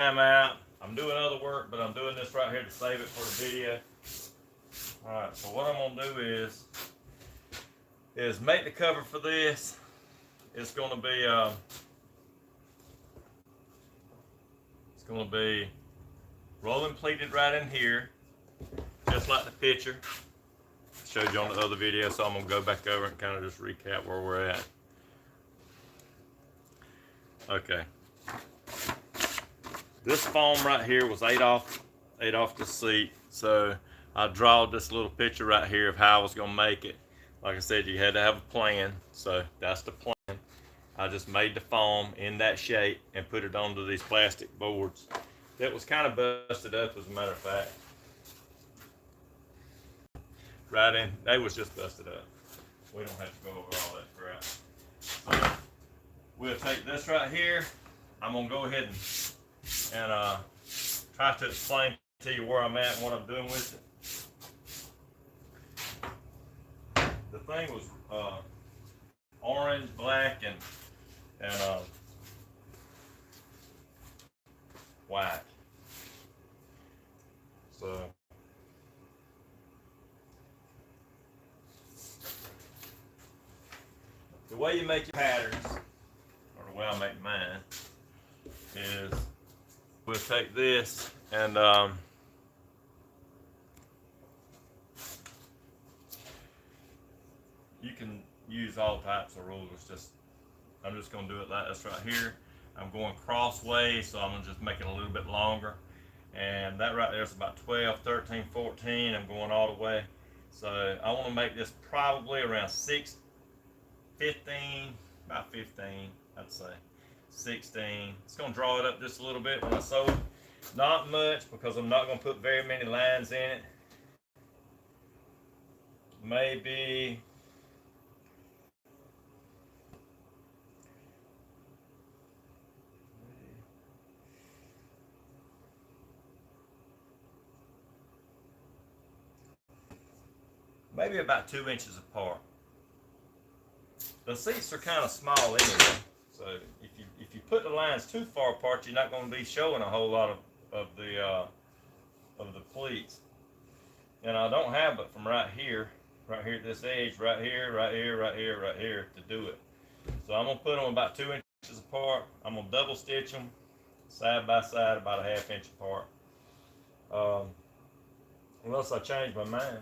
time out. I'm doing other work, but I'm doing this right here to save it for the video. Alright, so what I'm gonna do is make the cover for this. It's gonna be rolling pleated right in here, just like the picture. I showed you on the other video, so I'm gonna go back over and kind of just recap where we're at. Okay. This foam right here was ate off the seat, so I drawed this little picture right here of how I was gonna make it. Like I said, you had to have a plan, so that's the plan. I just made the foam in that shape and put it onto these plastic boards. That was kind of busted up, as a matter of fact. Right in, they was just busted up. We don't have to go over all that crap. So we'll take this right here. I'm gonna go ahead and try to explain to you where I'm at and what I'm doing with it. The thing was orange, black, and white. So the way you make your patterns, or the way I make mine, is we'll take this and you can use all types of rulers. I'm just going to do it like this right here. I'm going crossways, so I'm going to just make it a little bit longer. And that right there is about 12, 13, 14. I'm going all the way. So I want to make this probably around 6, 15, about 15, I'd say. 16. It's going to draw it up just a little bit when I sew it. Not much, because I'm not going to put very many lines in it. Maybe about 2 inches apart. The seats are kind of small anyway, so if you put the lines too far apart, you're not going to be showing a whole lot of the pleats. And I don't have it from right here at this edge, right here, right here, right here, right here to do it. So I'm going to put them about 2 inches apart. I'm going to double stitch them side by side about a ½ inch apart. Unless I change my mind.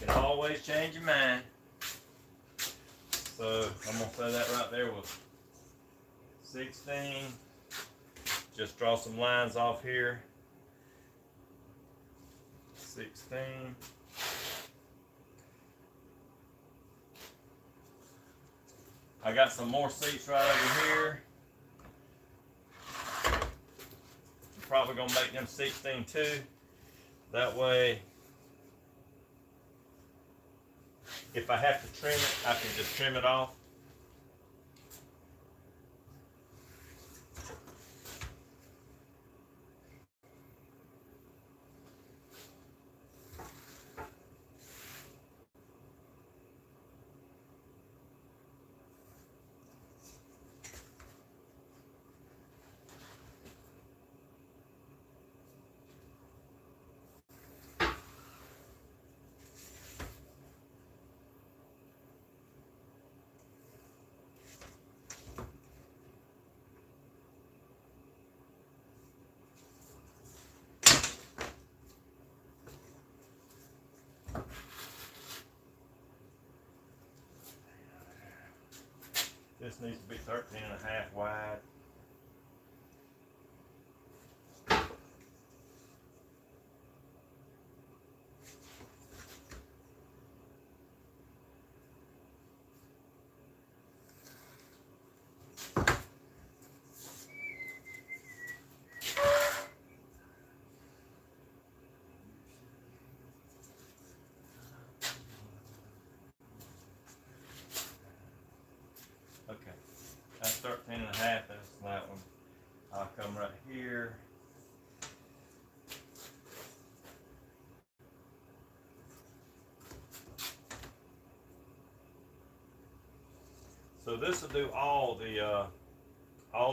You can always change your mind. So I'm going to say that right there with 16. Just draw some lines off here. 16. I got some more seats right over here. I'm probably going to make them 16 too. That way, if I have to trim it, I can just trim it off. This needs to be 13.5 wide. Okay, that's 13.5, that's that one. I'll come right here. So this will do all the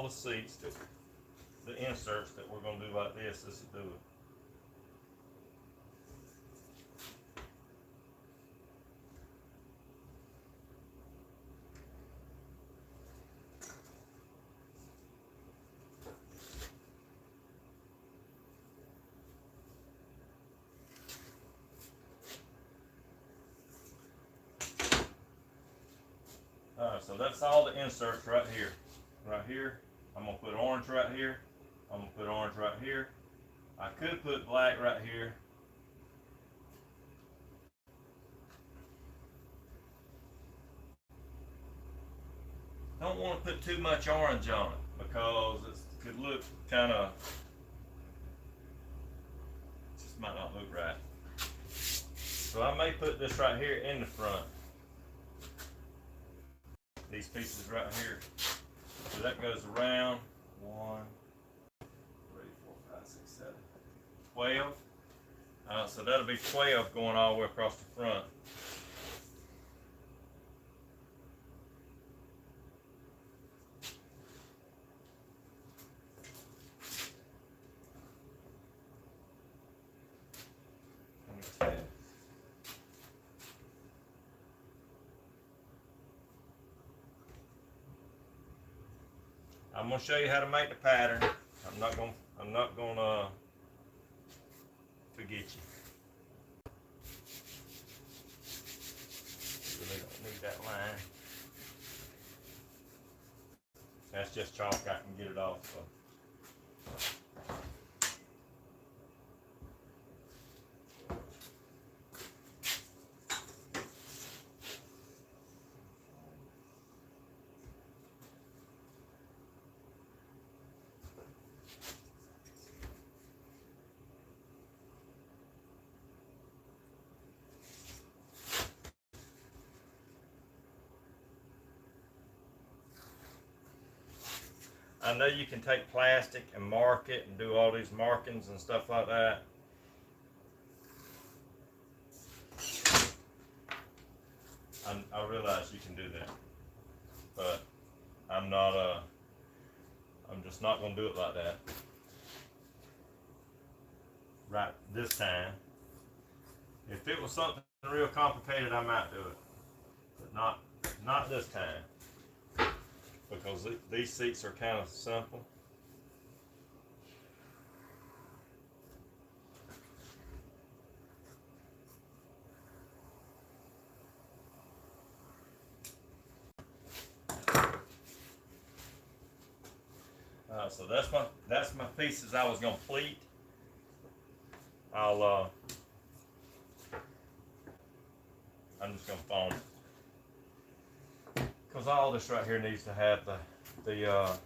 seats. the inserts that we're going to do like this. This will do it. Alright, so that's all the inserts right here. Right here. I'm going to put orange right here. I'm going to put orange right here. I could put black right here. Don't want to put too much orange on it because it could look kind of, just might not look right. So I may put this right here in the front. These pieces right here. So that goes around 1, 3, 4, 5, 6, 7, 12. So that'll be 12 going all the way across the front. I'm gonna show you how to make the pattern. I'm not gonna forget you. Really don't need that line. That's just chalk. I can get it off. So. I know you can take plastic and mark it and do all these markings and stuff like that. I realize you can do that, but I'm just not gonna do it like that. Right this time. If it was something real complicated, I might do it, but not this time. Because these seats are kind of simple. So that's my pieces I was gonna pleat. I'm just gonna foam it. Because all this right here needs to have the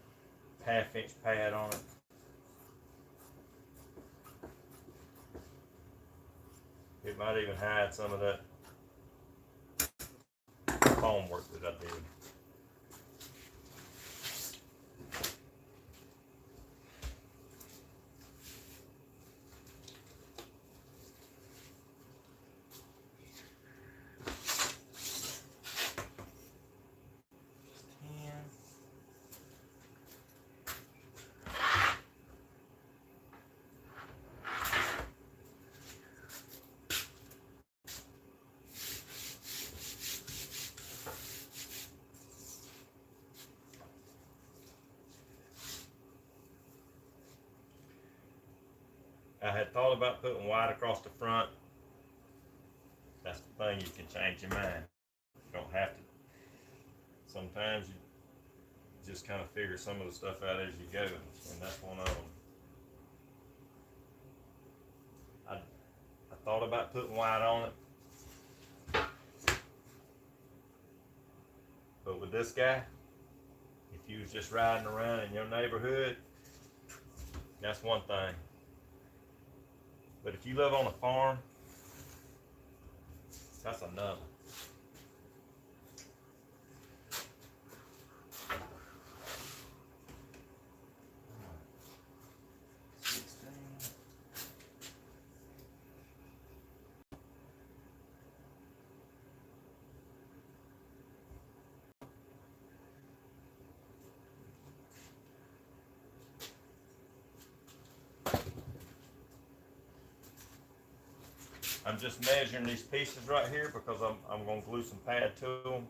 half-inch pad on it. It might even hide some of that foam work that I did. I had thought about putting white across the front. That's the thing, you can change your mind. You don't have to. Sometimes you just kind of figure some of the stuff out as you go, and that's one of them. I thought about putting white on it, but with this guy, if you was just riding around in your neighborhood, that's one thing. But if you live on a farm, that's another. I'm just measuring these pieces right here because I'm going to glue some pad to them.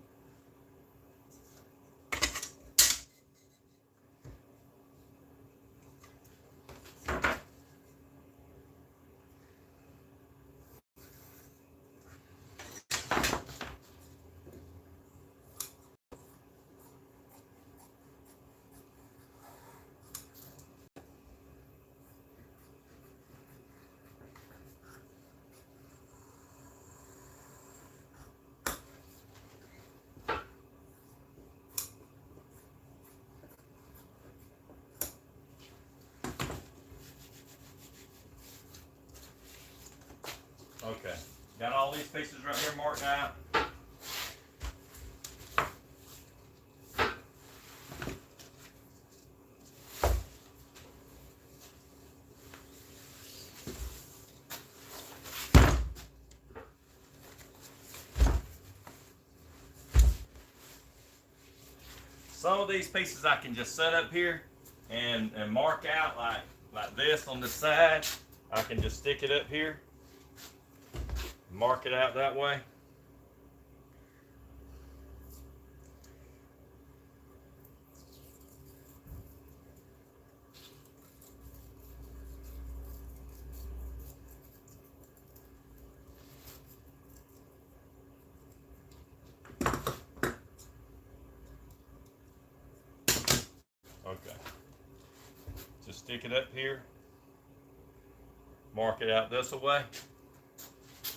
Okay, got all these pieces right here marked out. Some of these pieces I can just set up here and mark out like this on the side. I can just stick it up here, mark it out that way. Okay. Just stick it up here, mark it out this way.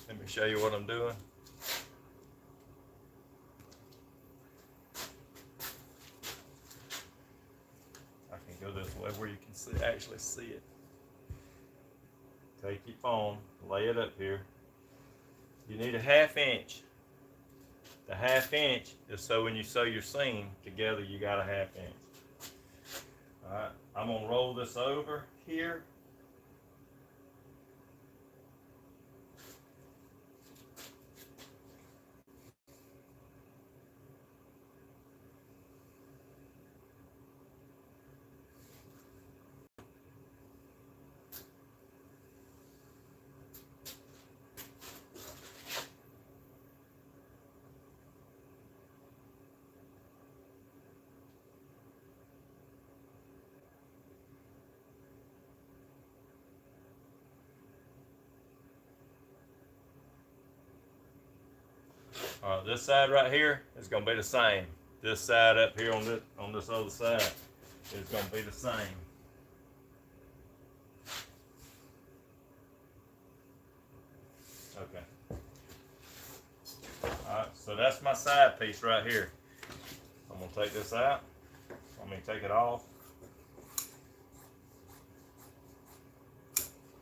Let me show you what I'm doing. I can go this way where you can actually see it. Take your phone, lay it up here. You need a 1/2 inch. The 1/2 inch is so when you sew your seam together, you got a 1/2 inch. All right, I'm gonna roll this over here. All right, this side right here is going to be the same. This side up here on this other side is going to be the same. Okay. All right, so that's my side piece right here. I'm going to take this out. Take it off.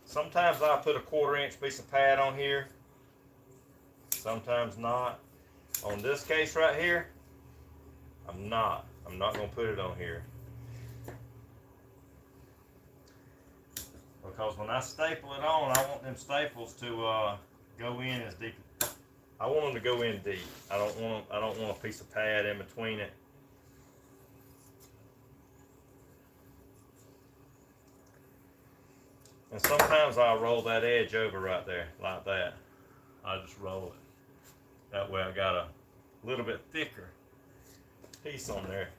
Sometimes I'll put a 1/4 inch piece of pad on here. Sometimes not. On this case right here, I'm not going to put it on here. Because when I staple it on, I want them staples to go in as deep. I want them to go in deep. I don't want a piece of pad in between it. And sometimes I'll roll that edge over right there, like that. I just roll it. That way I got a little bit thicker piece on there.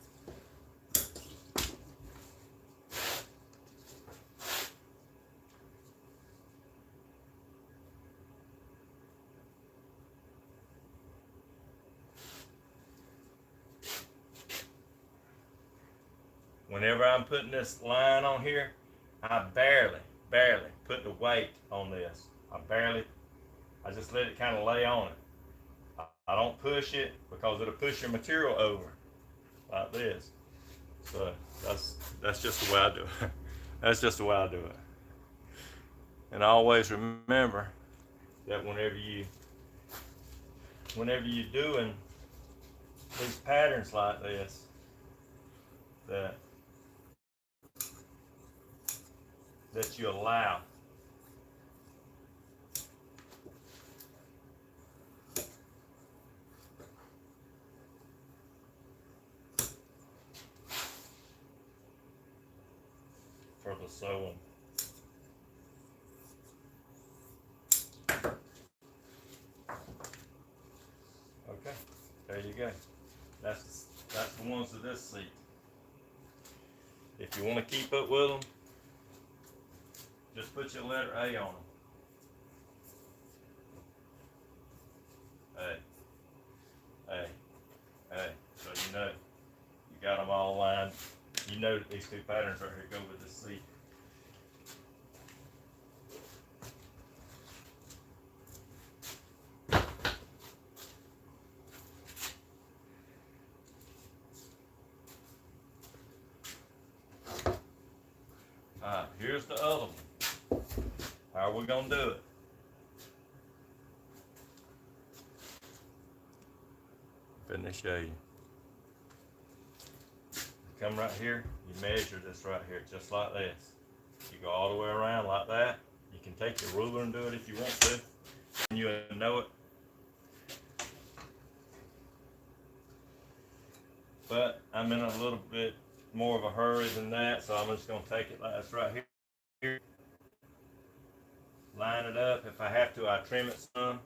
Whenever I'm putting this line on here, I barely put the weight on this. I just let it kind of lay on it. I don't push it because it'll push your material over like this. So that's just the way I do it. That's just the way I do it. And always remember that whenever you're doing these patterns like this, that you allow for the sewing. you go. That's the ones of this seat. If you want to keep up with them, just put your letter A on them. A. So you know you got them all aligned. You know that these two patterns right here go with this seat. Alright, here's the other one. How are we gonna do it? Let me show you. Come right here, you measure this right here, just like this. You go all the way around like that. You can take your ruler and do it if you want to. And you know it. But I'm in a little bit more of a hurry than that, so I'm just gonna take it like this right here. Line it up. If I have to, I trim it some.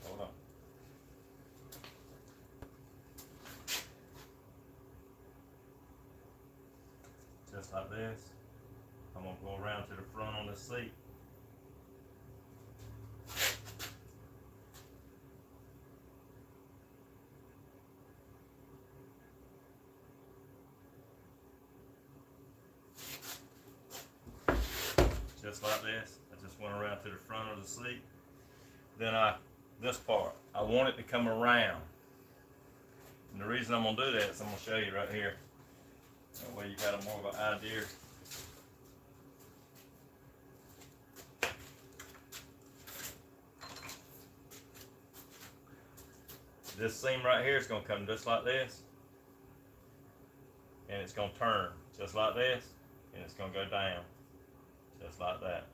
Hold on. Just like this. I'm gonna go around to the front on the seat. Just like this. I just went around to the front of the seat. Then this part, I want it to come around. And the reason I'm gonna do that is I'm gonna show you right here. That way you got a more of an idea. This seam right here is gonna come just like this. And it's gonna turn just like this. And it's gonna go down. Just like that.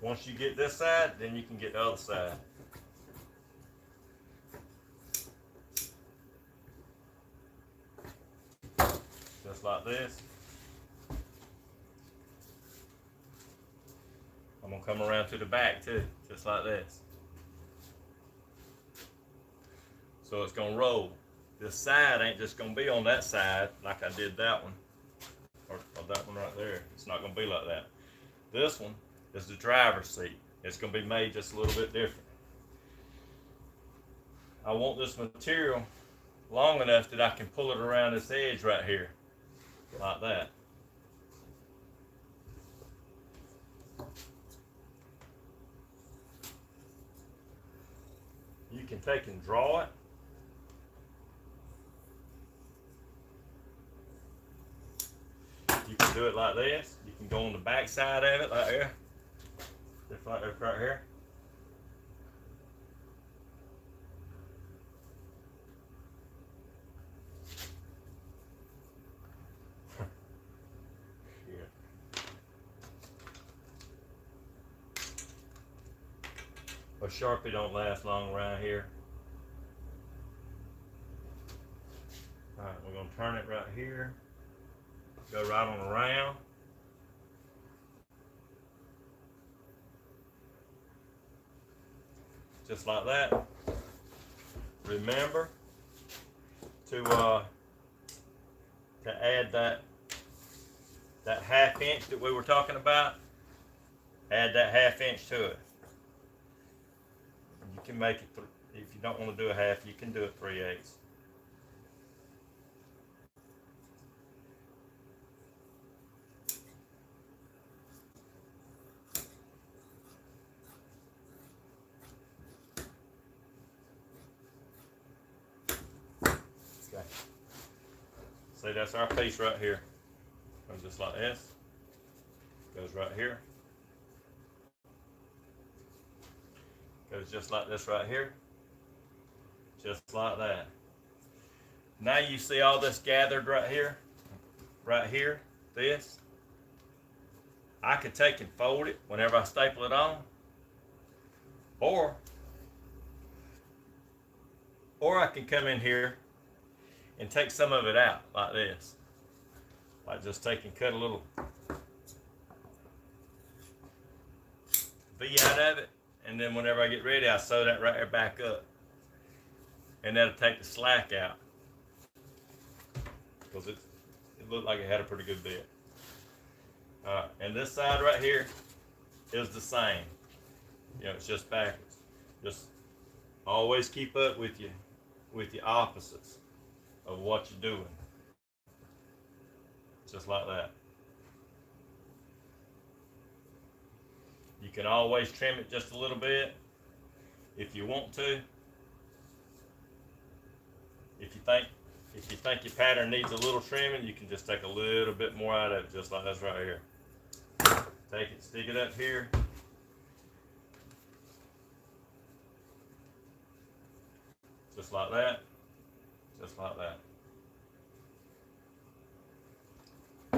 Once you get this side, then you can get the other side. Just like this. I'm gonna come around to the back too, just like this. So it's gonna roll. This side ain't just gonna be on that side like I did that one, or that one right there. It's not gonna be like that. This one is the driver's seat. It's gonna be made just a little bit different. I want this material long enough that I can pull it around this edge right here, like that. You can take and draw it. You can do it like this. You can go on the back side of it like here. Just like this right here. A Sharpie don't last long around here. Alright, we're going to turn it right here. Go right on around. Just like that. Remember to add that 1/2 inch that we were talking about. Add that 1/2 inch to it. You can make it, if you don't want to do a 1/2, you can do it 3/8. Okay. See, that's our piece right here. Goes just like this. Goes right here. Goes just like this right here. Just like that. Now you see all this gathered right here. right here, this, I could take and fold it whenever I staple it on, or I can come in here and take some of it out like this. Like just take and cut a little V out of it, and then whenever I get ready, I sew that right there back up. And that'll take the slack out. Because it looked like it had a pretty good bit. Alright, and this side right here is the same. You know, it's just backwards. Just always keep up with your opposites of what you're doing. Just like that. You can always trim it just a little bit if you want to. If you think your pattern needs a little trimming, you can just take a little bit more out of it, just like this right here. Take it, stick it up here. Just like that. Just like that.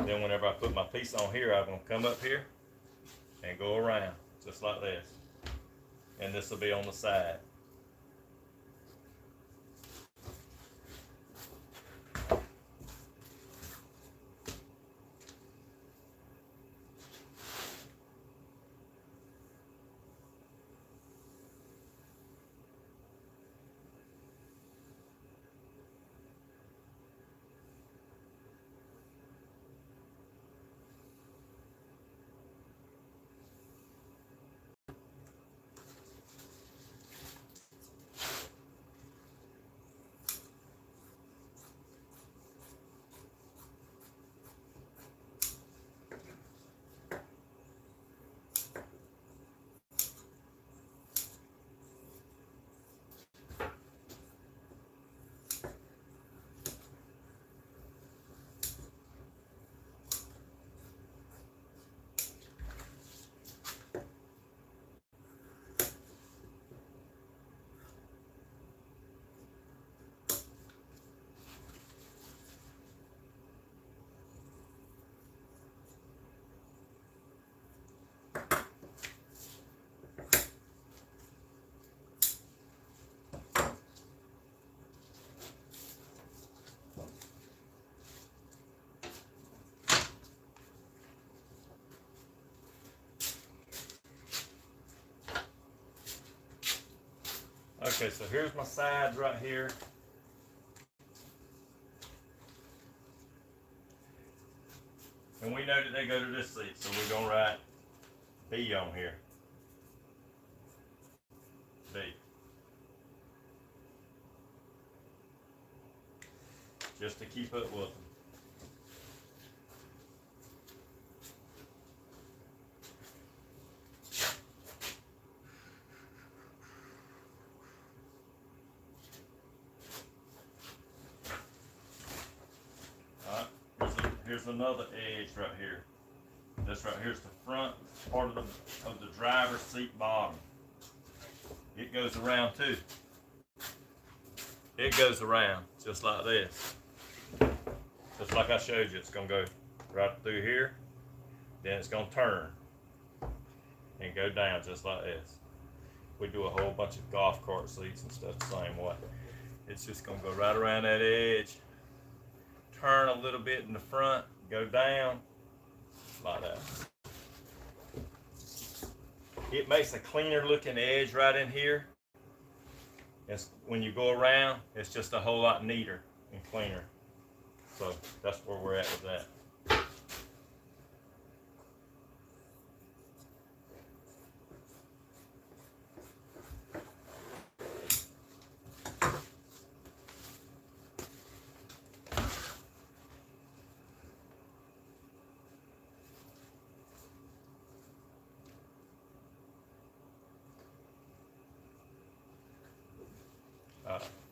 Then whenever I put my piece on here, I'm going to come up here and go around, just like this. And this will be on the side. Okay, so here's my sides right here. And we know that they go to this seat, so we're going to write B on here. B. Just to keep up with them. Here's another edge right here. This right here is the front part of the driver's seat bottom. It goes around too. It goes around just like this. Just like I showed you, it's going to go right through here. Then it's going to turn and go down just like this. We do a whole bunch of golf cart seats and stuff the same way. It's just going to go right around that edge. Turn a little bit in the front, go down, like that. It makes a cleaner looking edge right in here. When you go around, it's just a whole lot neater and cleaner. So that's where we're at with that.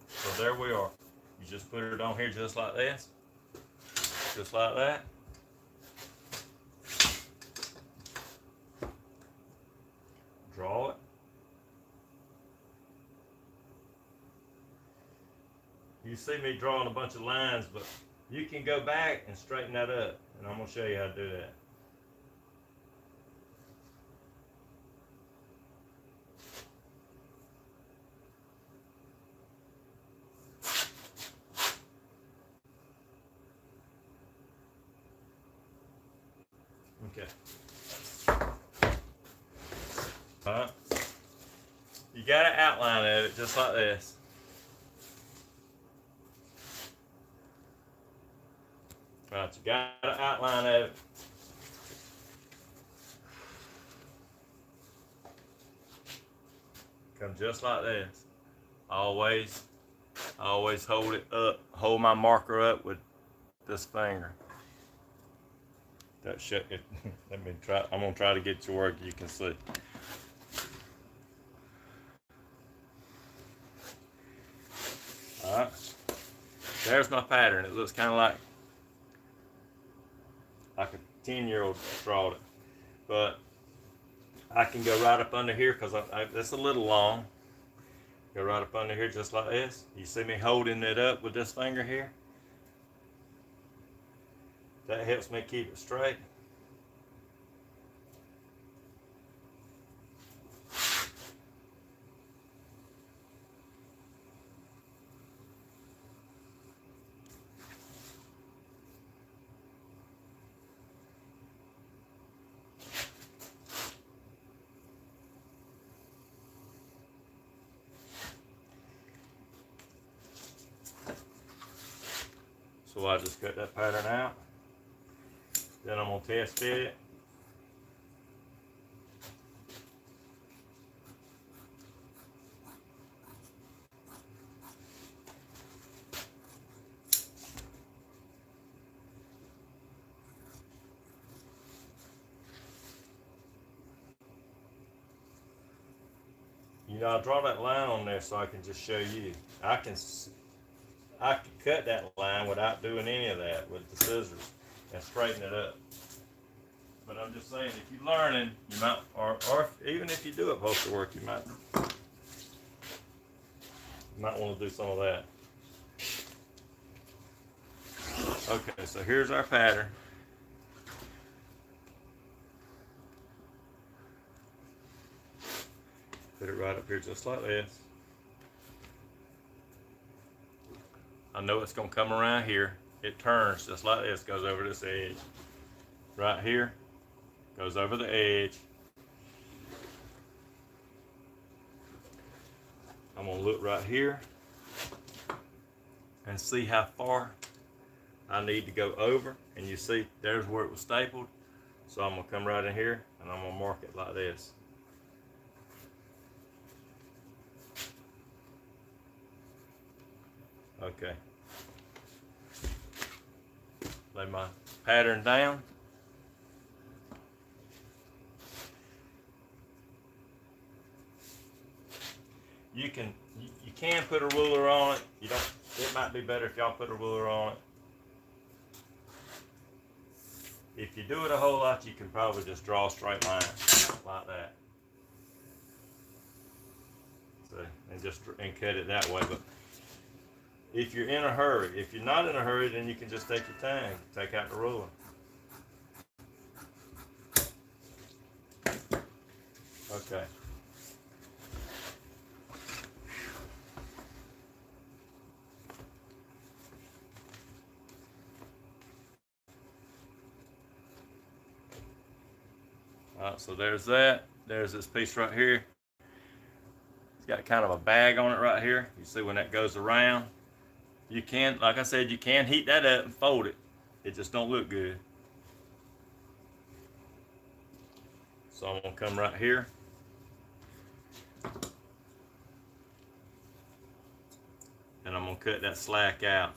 So there we are. You just put it on here just like this. Just like that. Draw it. You see me drawing a bunch of lines, but You can go back and straighten that up, and I'm going to show you how to do that. Okay. Alright. You got an outline of it just like this. Right, you got an outline of it. Come just like this. Always hold it up. Hold my marker up with this finger. That shit. Let me try. I'm gonna try to get to where you can see. All right. There's my pattern. It looks kind of like a 10-year-old drawed it, but I can go right up under here because it's a little long. Go right up under here just like this. You see me holding it up with this finger here? That helps me keep it straight. So I just cut that pattern out. Then I'm gonna test fit it. You know, I draw that line on there so I can just show you. I can cut that line without doing any of that with the scissors and straighten it up. But I'm just saying, if you're learning, you might, or even if you do upholstery work, you might want to do some of that. Okay, so here's our pattern. Put it right up here just like this. I know it's going to come around here. It turns just like this, goes over this edge. Right here, goes over the edge. I'm going to look right here and see how far I need to go over. And you see, there's where it was stapled. So I'm going to come right in here and I'm going to mark it like this. Okay. Lay my pattern down. You can put a ruler on it. You don't. It might be better if y'all put a ruler on it. If you do it a whole lot, you can probably just draw a straight line like that. So, and cut it that way. But if you're in a hurry, if you're not in a hurry, then you can just take your time. Take out the ruler. Okay. Alright, so there's that. There's this piece right here. It's got kind of a bag on it right here. You see when that goes around. You can, like I said, you can heat that up and fold it. It just don't look good. So I'm gonna come right here. And I'm gonna cut that slack out.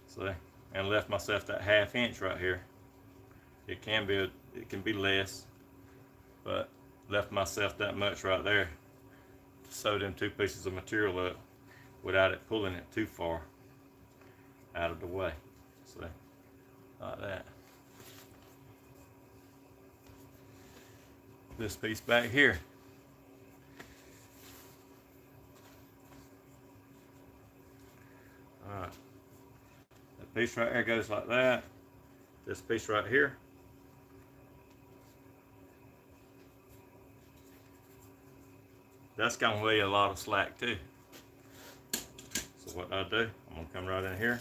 So, and left myself that 1/2 inch right here. It can be less, but left myself that much right there to sew them 2 pieces of material up without it pulling it too far out of the way. So, like that. This piece back here. piece right here goes like that. This piece right here. That's gonna be a lot of slack too. So what I do, I'm gonna come right in here,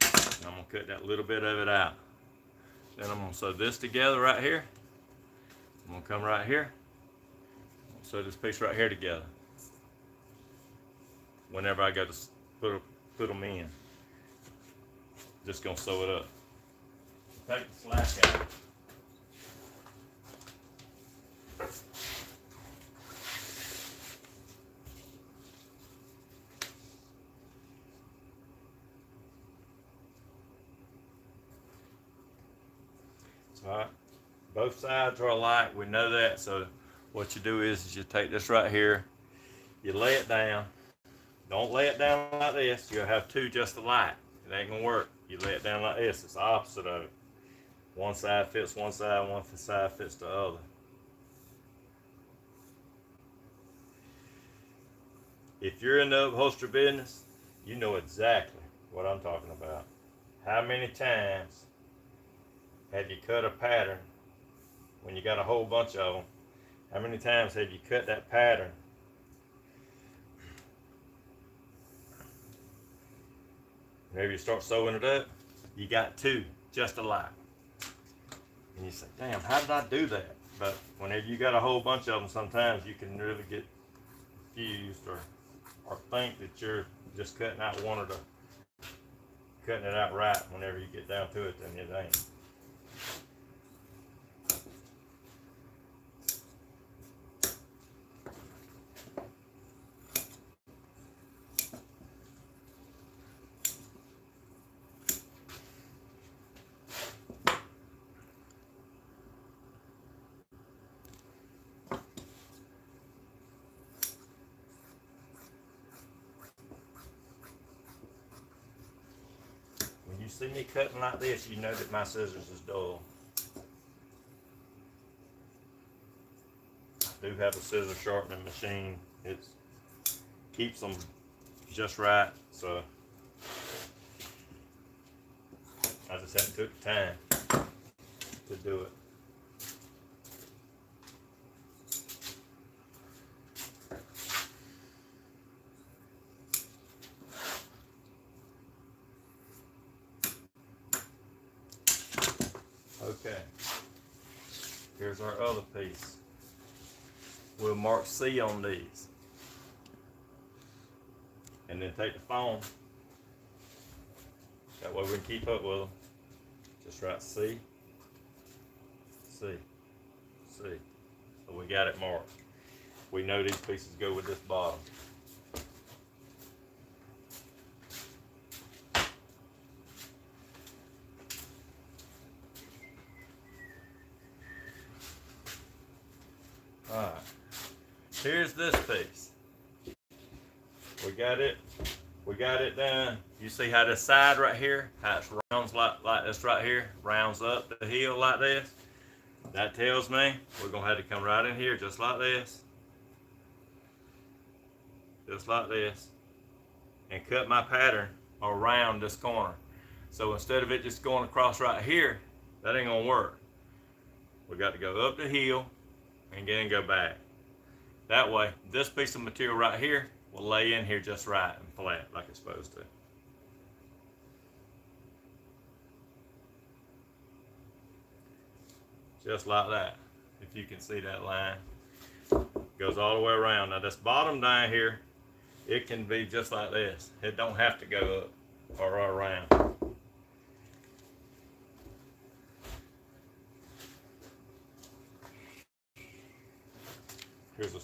and I'm gonna cut that little bit of it out. Then I'm gonna sew this together right here. I'm gonna come right here, sew this piece right here together. Whenever I go to put them in, just gonna sew it up. Take the slack out. Alright, both sides are alike, we know that, so what you do is you take this right here, you lay it down. Don't lay it down like this, you'll have two just alike. It ain't gonna work. You lay it down like this, it's the opposite of it. One side fits one side, one side fits the other. If you're in the upholstery business, you know exactly what I'm talking about. How many times have you cut a pattern when you got a whole bunch of them? How many times have you cut that pattern whenever you start sewing it up, you got two just alike. And you say, damn, how did I do that? But whenever you got a whole bunch of them, sometimes you can really get confused or think that you're just cutting out one of the, cutting it out right. Whenever you get down to it, then it ain't. When you see me cutting like this, you know that my scissors is dull. I do have a scissor sharpening machine. It keeps them just right, so I just haven't took the time to do it. Okay, here's our other piece. We'll mark C on these. And then take the foam. That way we can keep up with them. Just write C, C, C. So we got it marked. We know these pieces go with this bottom. Alright, here's this piece. We got it done. You see how this side right here, how it rounds like this right here, rounds up the heel like this? That tells me we're gonna have to come right in here just like this, and cut my pattern around this corner. So instead of it just going across right here, that ain't gonna work. We got to go up the heel and then go back. That way, this piece of material right here will lay in here just right and flat like it's supposed to. Just like that. If you can see that line, goes all the way around. Now this bottom down here, it can be just like this. It don't have to go up or around. Here's a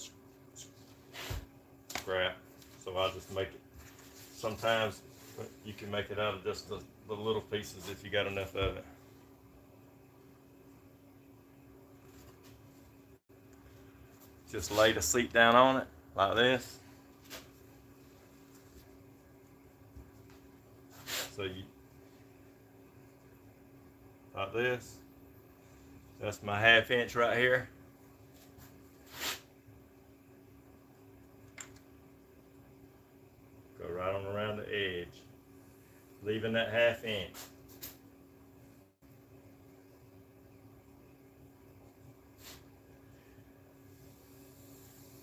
scrap, so I'll just make it. Sometimes you can make it out of just the little pieces if you got enough of it. Just lay the seat down on it like this. So you, like this. That's my 1/2 inch right here. Go right on around the edge. leaving that 1/2 inch.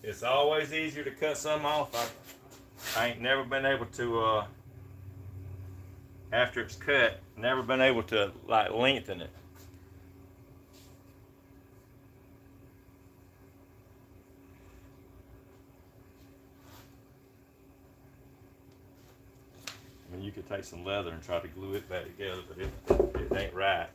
It's always easier to cut some off. I ain't never been able to, after it's cut, never been able to like lengthen it. I mean, you could take some leather and try to glue it back together, but it ain't right.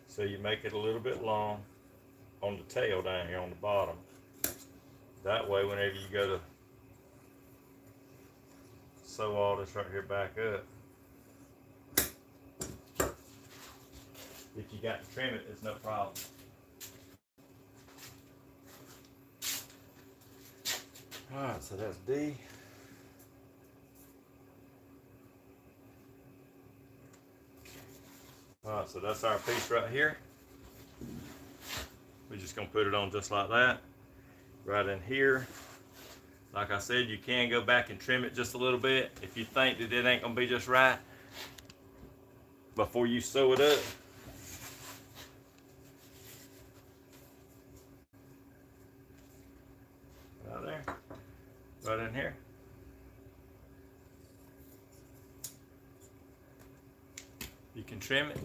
So you make it a little bit long on the tail down here on the bottom. That way, whenever you go to sew all this right here back up, if you got to trim it, it's no problem. Alright, so that's D. Alright, so that's our piece right here. We're just going to put it on just like that. Right in here. Like I said, you can go back and trim it just a little bit if you think that it ain't going to be just right before you sew it up. Right there. Right in here. You can trim it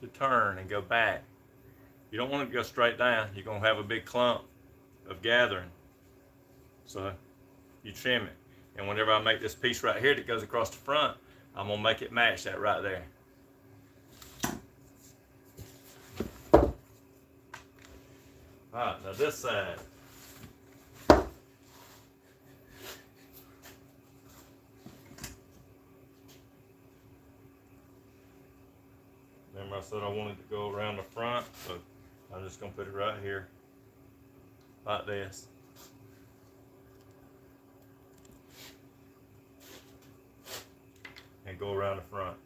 to turn and go back. You don't want it to go straight down. You're going to have a big clump of gathering. So you trim it. And whenever I make this piece right here that goes across the front, I'm going to make it match that right there. Alright, now this side. Remember I said I wanted to go around the front, so I'm just going to put it right here, like this. And go around the front.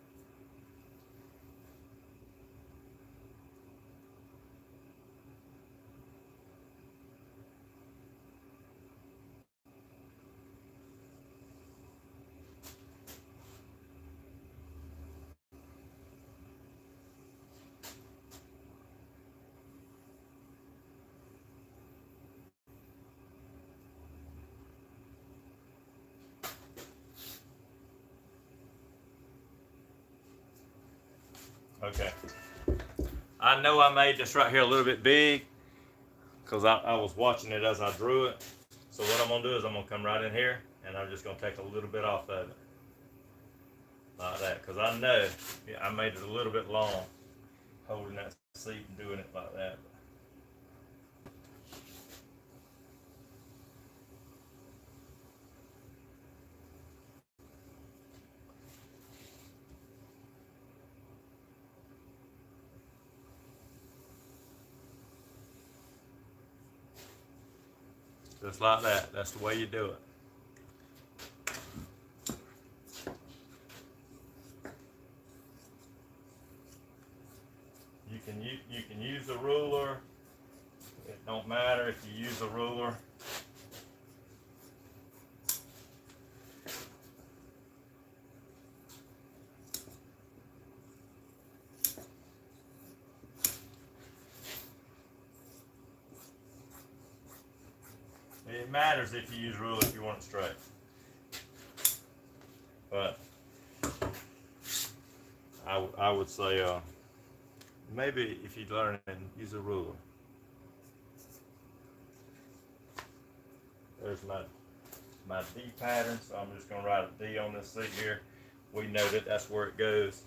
Okay. I know I made this right here a little bit big because I was watching it as I drew it. So what I'm going to do is I'm going to come right in here and I'm just going to take a little bit off of it. Like that. Because I know I made it a little bit long holding that seat and doing it like that. Just like that. That's the way you do it. You can use a ruler. It don't matter if you use a ruler. It matters if you use a ruler if you want it straight. But I would say maybe if you learn and use a ruler. There's my D pattern, so I'm just going to write a D on this seat here. We know that that's where it goes.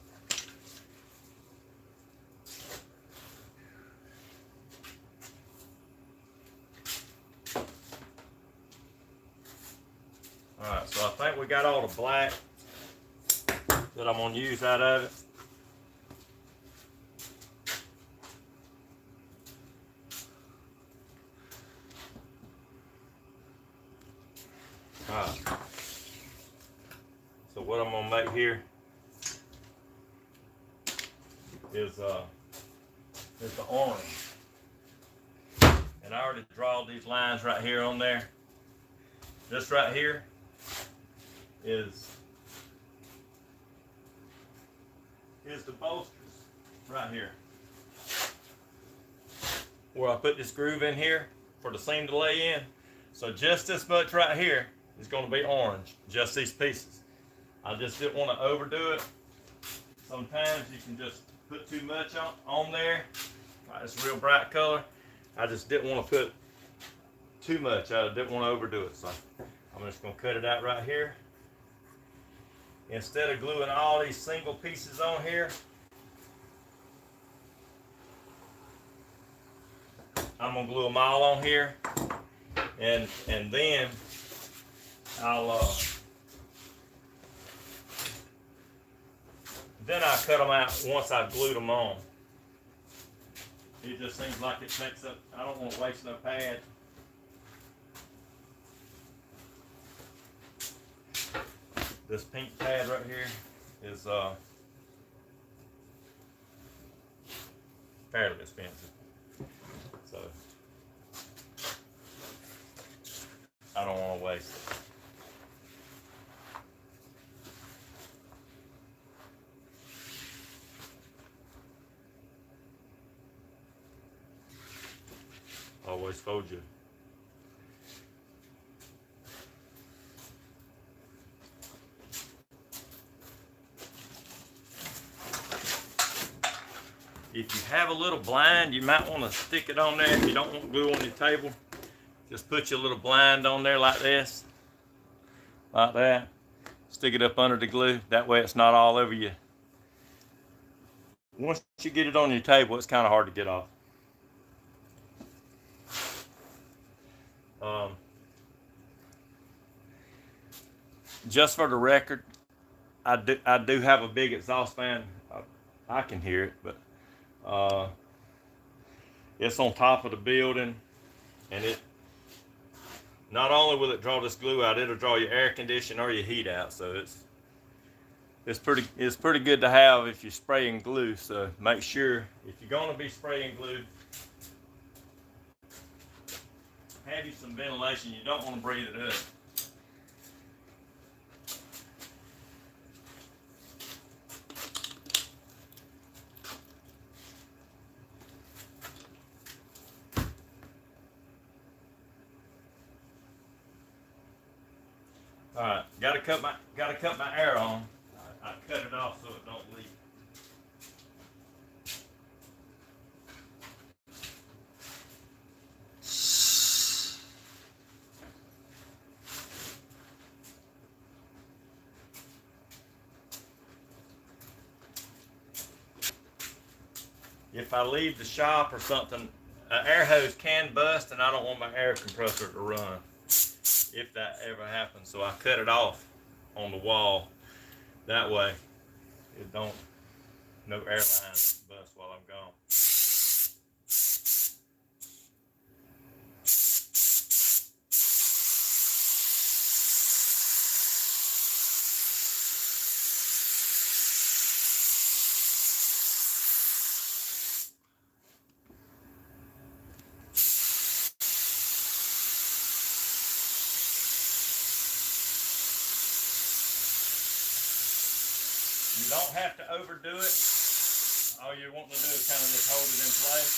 Alright, so I think we got all the black that I'm going to use out of it. Alright. So what I'm gonna make here is the orange. And I already draw these lines right here on there. This right here is the bolsters right here. Where I put this groove in here for the seam to lay in. So just this much right here is going to be orange, just these pieces. I just didn't want to overdo it. Sometimes you can just put too much on there. It's a real bright color. I just didn't want to put too much. I didn't want to overdo it. So I'm just going to cut it out right here. Instead of gluing all these single pieces on here, I'm going to glue them all on here. And then I'll cut them out once I've glued them on. It just seems like it takes up, I don't want to waste no pad. This pink pad right here is fairly expensive. So I don't want to waste it. Always fold you. If you have a little blind, you might want to stick it on there. If you don't want glue on your table, just put your little blind on there like this. Like that. Stick it up under the glue. That way it's not all over you. Once you get it on your table, it's kind of hard to get off. Just for the record, I do have a big exhaust fan. I can hear it, but it's on top of the building, and it not only will it draw this glue out, it'll draw your air condition or your heat out. So it's pretty good to have if you're spraying glue. So make sure if you're going to be spraying glue, have you some ventilation. You don't want to breathe it up. All right, gotta cut my air on. I cut it off so it don't leak. If I leave the shop or something, an air hose can bust, and I don't want my air compressor to run if that ever happens. So I cut it off on the wall. That way it don't, no air lines bust while I'm gone. You don't have to overdo it. All you're wanting to do is kind of just hold it in place.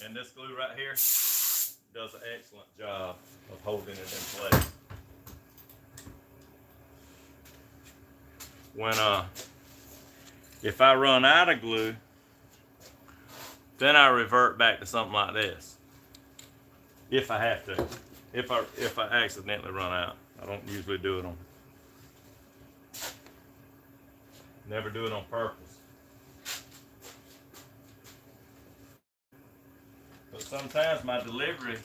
And this glue right here does an excellent job of holding it in place. When if I run out of glue, then I revert back to something like this. If I have to. If I accidentally run out. I don't usually do it on. Never do it on purpose. But sometimes my delivery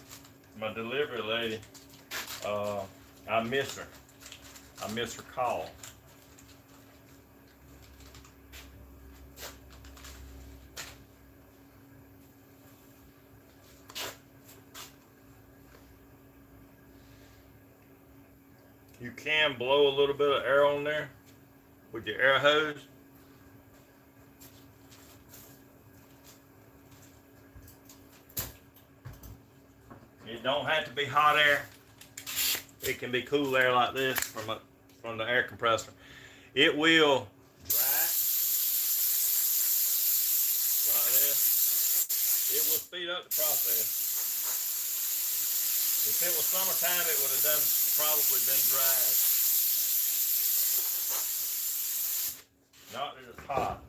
lady, I miss her. I miss her call. You can blow a little bit of air on there with your air hose. It don't have to be hot air. It can be cool air like this from the air compressor. It will dry like this. It will speed up the process. If it was summertime, it would have probably been dried. Not that it's hot.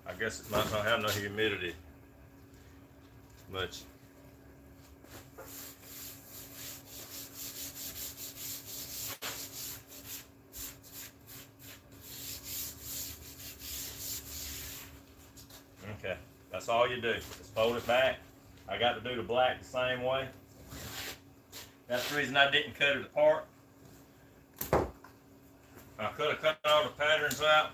I guess it might not have no humidity much. Okay, that's all you do. Just fold it back. I got to do the black the same way. That's the reason I didn't cut it apart. I could have cut all the patterns out,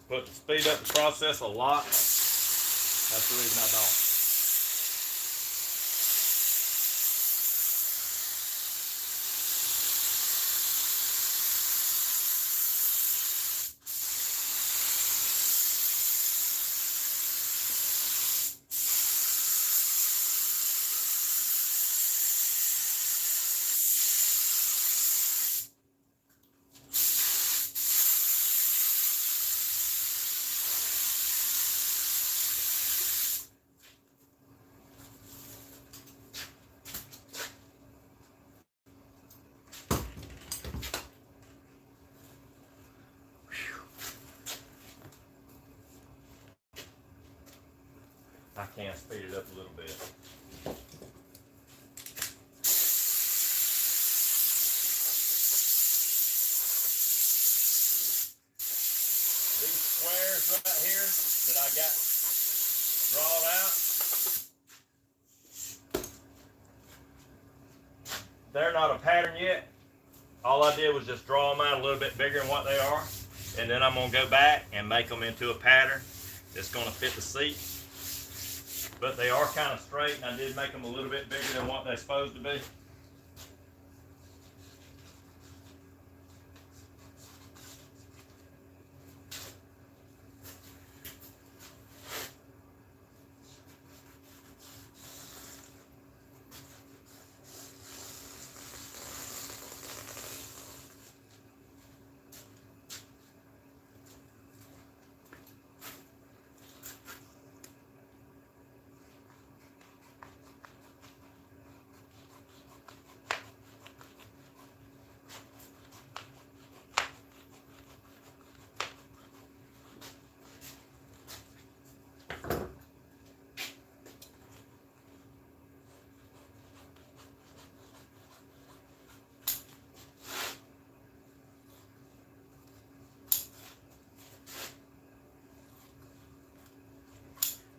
but to speed up the process a lot, that's the reason I don't. I can speed it up a little bit. These squares right here that I got drawn out, they're not a pattern yet. All I did was just draw them out a little bit bigger than what they are. And then I'm going to go back and make them into a pattern that's going to fit the seat. But they are kind of straight, and I did make them a little bit bigger than what they're supposed to be.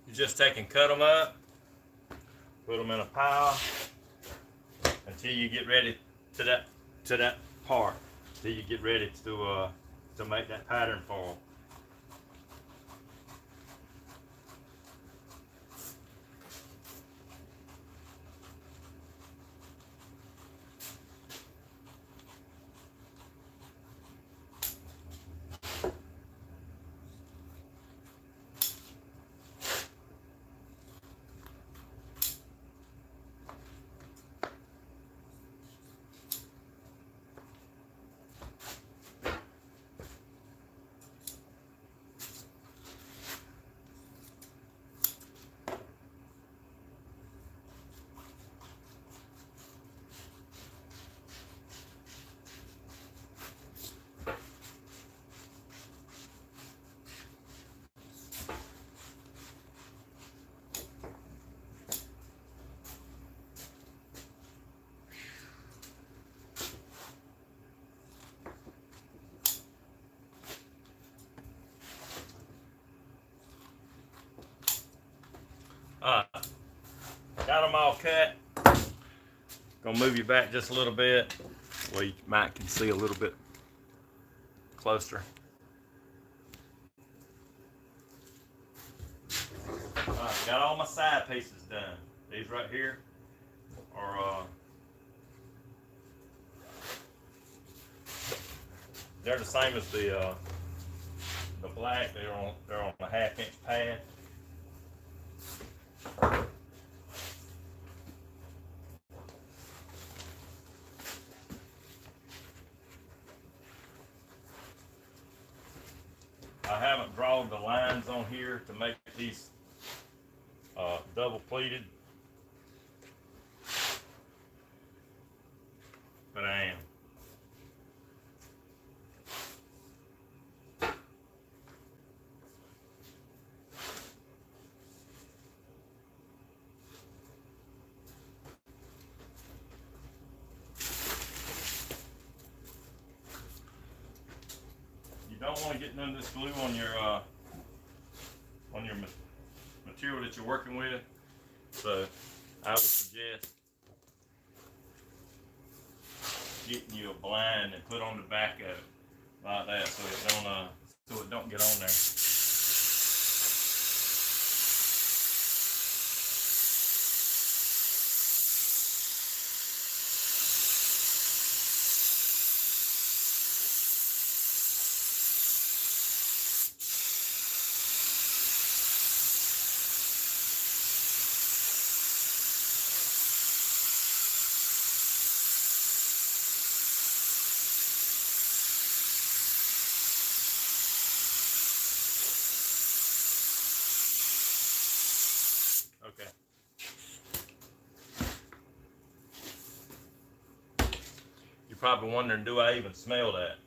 You just take and cut them up, put them in a pile until you get ready to that part. Till you get ready to make that pattern for 'em. Got them all cut. Gonna move you back just a little bit where you might can see a little bit closer. Got all my side pieces done. These right here are they're the same as the black. They're on a 1/2 inch pad. I haven't drawn the lines on here to make these double pleated, but I am. You don't want to get none of this glue on your material that you're working with, so I would suggest getting you a blind and put on the back of it like that, so it don't get on there. Okay. You're probably wondering, do I even smell that?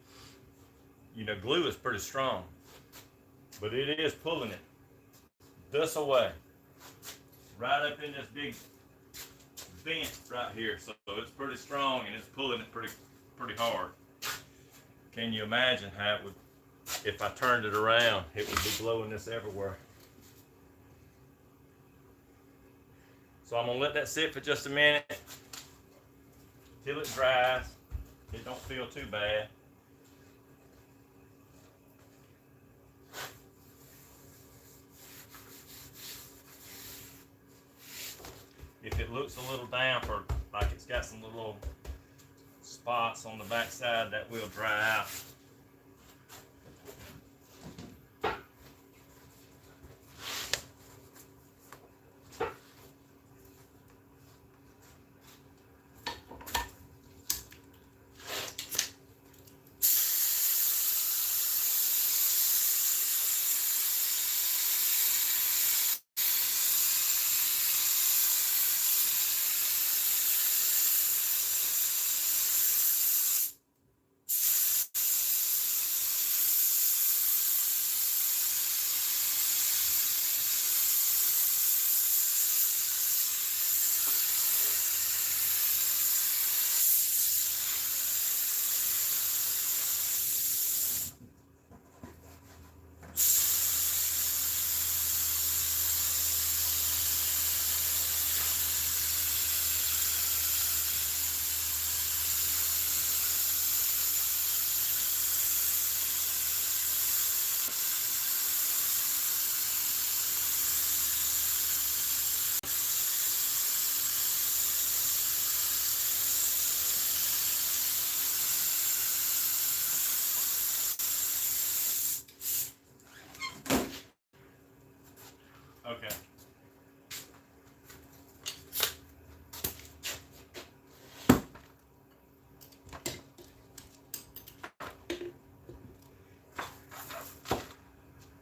You know, glue is pretty strong, but it is pulling it this away, right up in this big vent right here. So it's pretty strong and it's pulling it pretty hard. Can you imagine how it would, if I turned it around, it would be blowing this everywhere. So I'm gonna let that sit for just a minute till it dries. It don't feel too bad. If it looks a little damp or like it's got some little spots on the back side, that will dry out. Okay.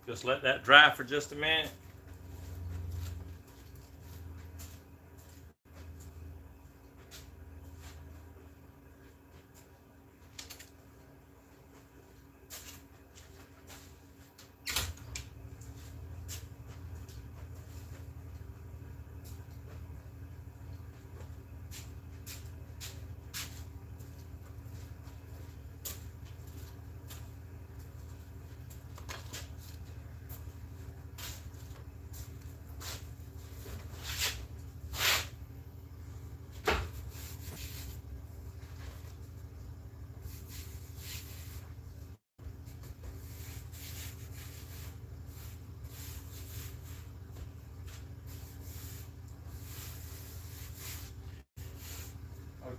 Just let that dry for just a minute.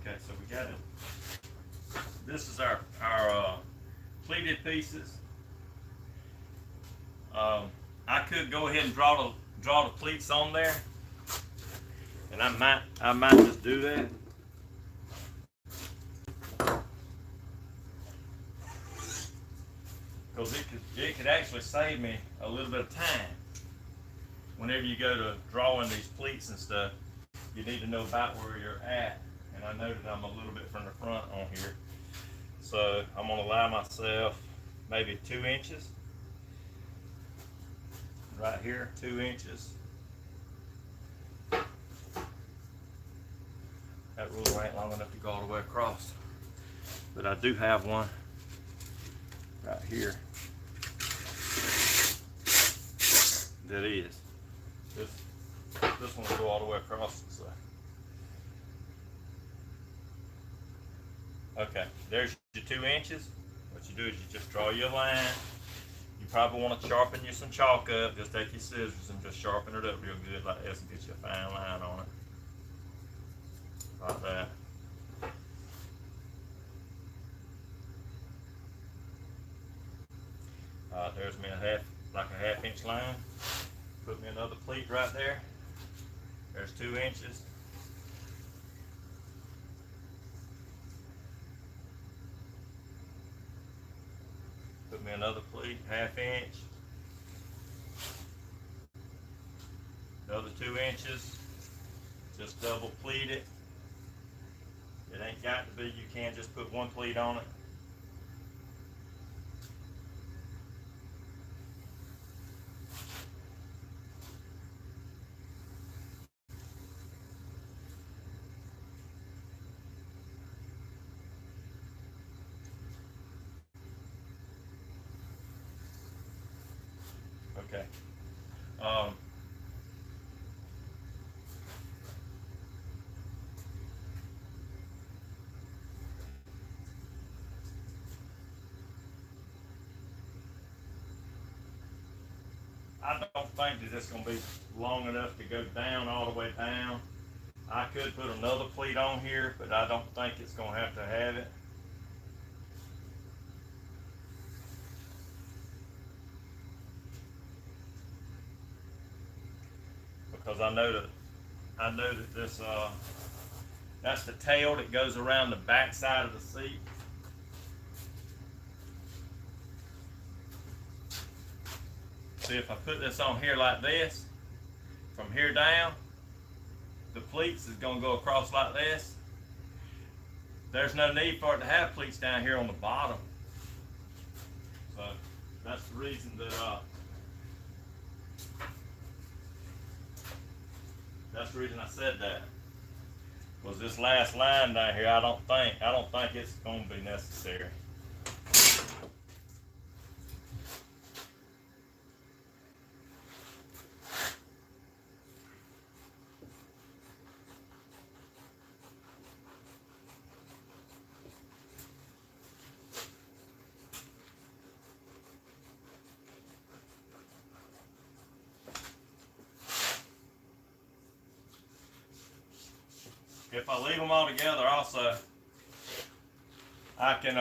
Okay, so we got it. This is our pleated pieces. I could go ahead and draw the pleats on there, and I might just do that. Because it could actually save me a little bit of time. Whenever you go to drawing these pleats and stuff, you need to know about where you're at. And I know that I'm a little bit from the front on here. So I'm gonna allow myself maybe 2 inches. Right here, 2 inches. That ruler ain't long enough to go all the way across. But I do have one right here that is. This one will go all the way across. So. Okay, there's your 2 inches. What you do is you just draw your line. You probably want to sharpen you some chalk up. Just take your scissors and just sharpen it up real good like this and get you a fine line on it. Like that. There's me a half inch line. Put me another pleat right there. There's 2 inches. Put me another pleat, 1/2 inch. Another 2 inches. Just double pleat it. It ain't got to be, you can't just put one pleat on it. Okay. I don't think that it's going to be long enough to go down all the way down. I could put another pleat on here, but I don't think it's going to have it. Because I know that this that's the tail that goes around the back side of the seat. See, if I put this on here like this, from here down, the pleats is going to go across like this. There's no need for it to have pleats down here on the bottom. So that's the reason that I said that. Was this last line down here? I don't think it's going to be necessary. If I leave them all together, also, I can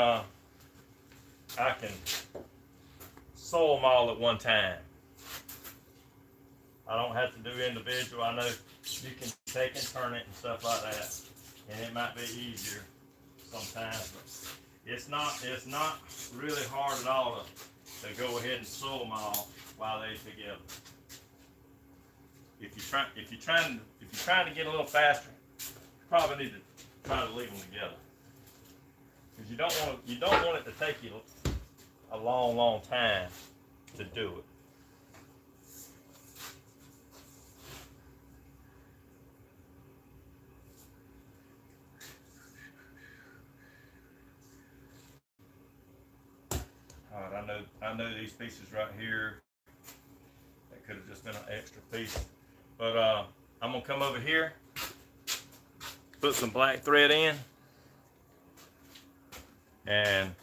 sew them all at one time. I don't have to do individual. I know you can take and turn it and stuff like that, and it might be easier sometimes. But it's not really hard at all to go ahead and sew them all while they're together. If you're trying to get a little faster, probably need to try to leave them together, because you don't want it to take you a long time to do it. All right, I know these pieces right here, that could have just been an extra piece, but I'm gonna come over here. Put some black thread in, and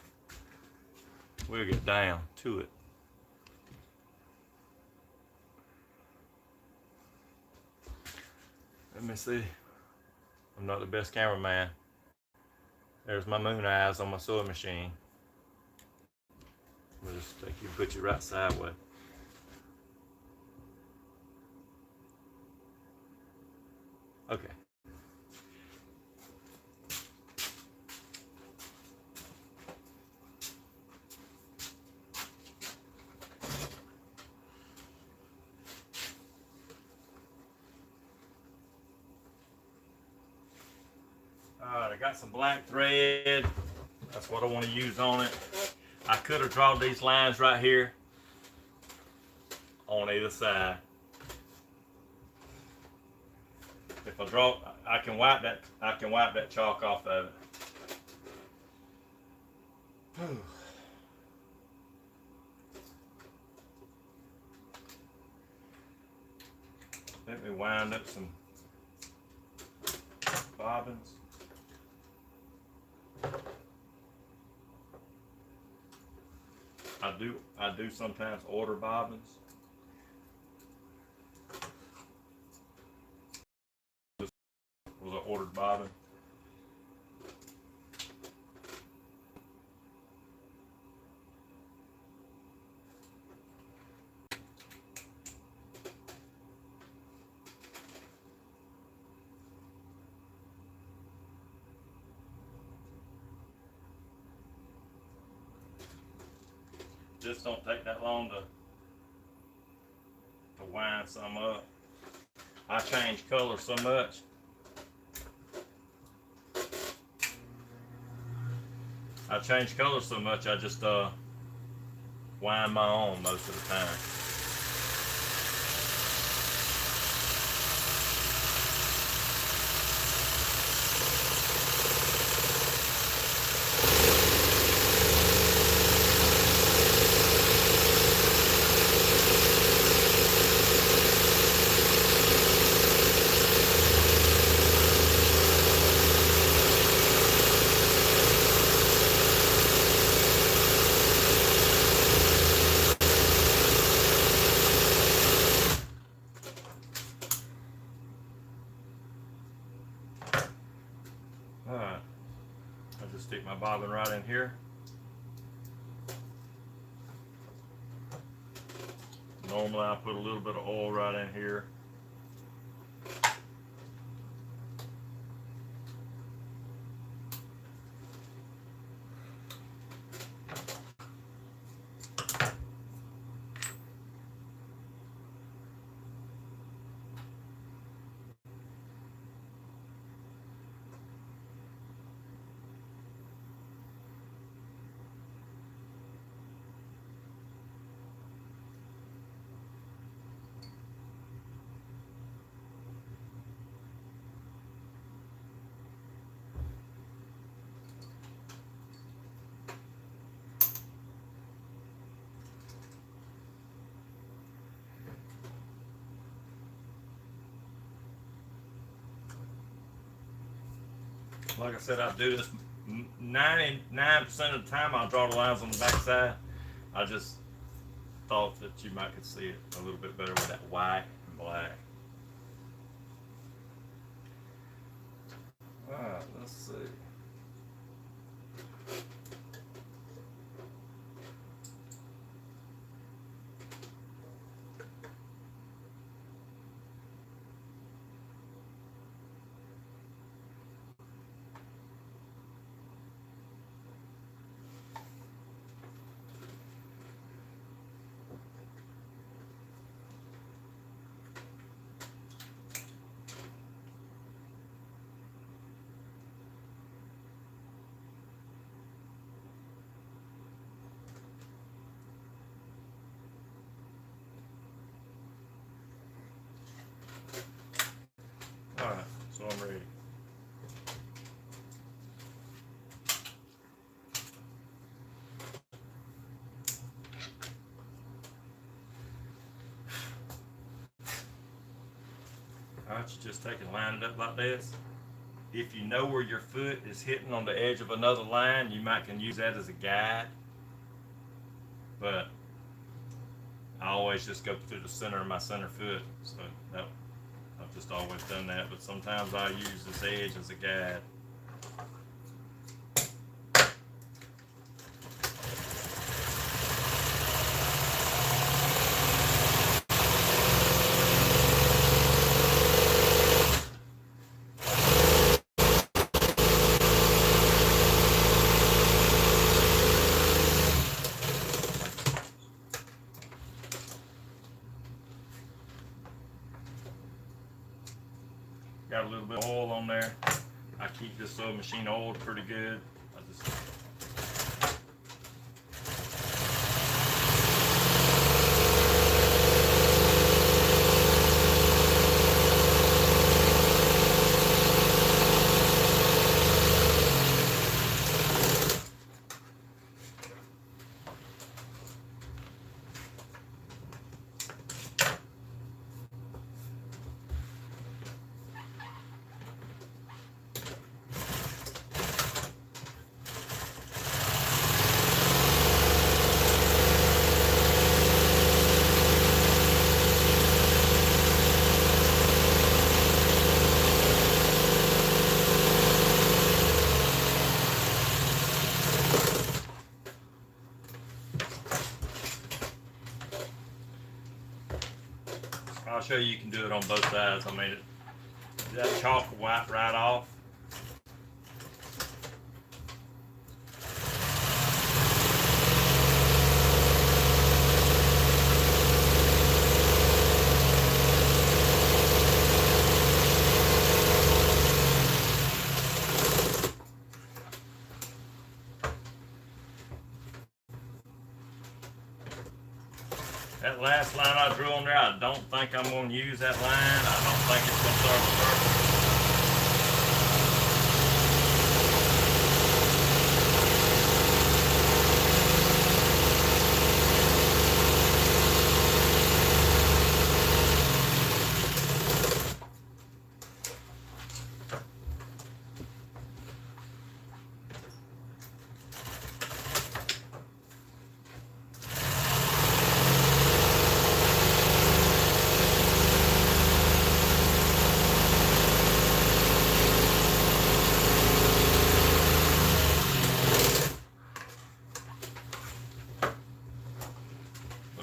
we'll get down to it. Let me see. I'm not the best cameraman. There's my moon eyes on my sewing machine. just think you put you right sideways. Okay. Alright, I got some black thread. That's what I want to use on it. I could have drawn these lines right here on either side. If I draw, I can wipe that chalk off of it. Let me wind up some bobbins. I do sometimes order bobbins. This was an ordered bobbin. This don't take that long to wind some up. I change color so much. I just wind my own most of the time. Alright, I just stick my bobbin right in here. Normally I put a little bit of oil right in here. Like I said, I do this 99% of the time. I'll draw the lines on the back side. I just thought that you might could see it a little bit better with that white and black. Alright, let's see. Alright, so I'm ready. Alright, you just take and line it up like this. If you know where your foot is hitting on the edge of another line, you might can use that as a guide. But I always just go through the center of my center foot. So that, I've just always done that, but sometimes I use this edge as a guide. Got a little bit of oil on there. I keep this sewing machine oiled pretty good. I'll show you can do it on both sides. I mean, that chalk will wipe right off. That last line I drew on there, I don't think I'm going to use that line. I don't think it's going to serve the purpose.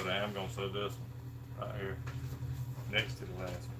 I'm going to sew this one right here next to the last one.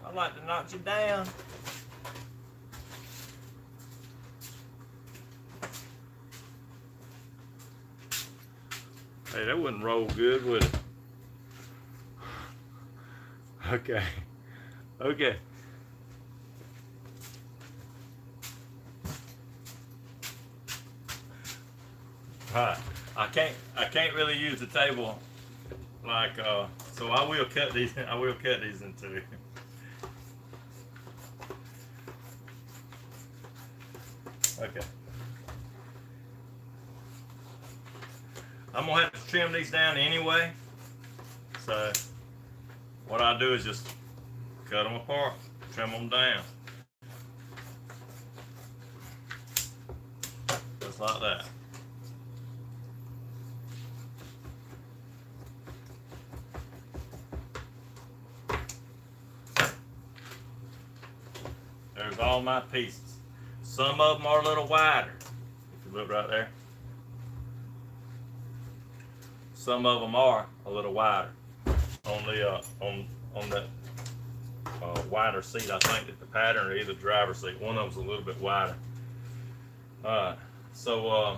I'd like to knock you down. Hey, that wouldn't roll good, would it? Okay. Okay. Alright. I can't really use the table like so I will cut these in two. Okay. I'm gonna have to trim these down anyway. So what I do is just cut them apart, trim them down. Just like that. There's all my pieces. Some of them are a little wider. If you look right there. Some of them are a little wider. On the on that wider seat, I think that the pattern or either driver's seat, one of them's a little bit wider. So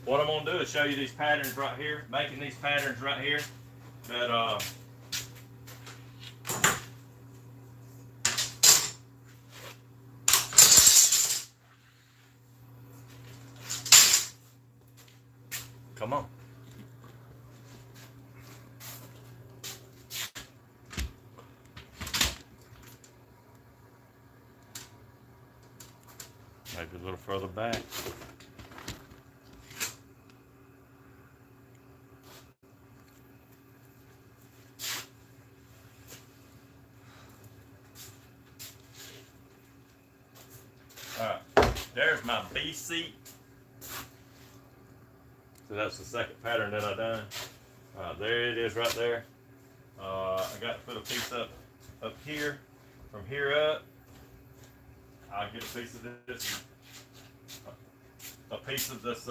what I'm gonna do is show you these patterns right here, making these patterns right here that come on. Maybe a little further back. Alright, there's my B seat. So that's the second pattern that I done. There it is right there. I got to put a piece up here. From here up, I'll get a piece of this,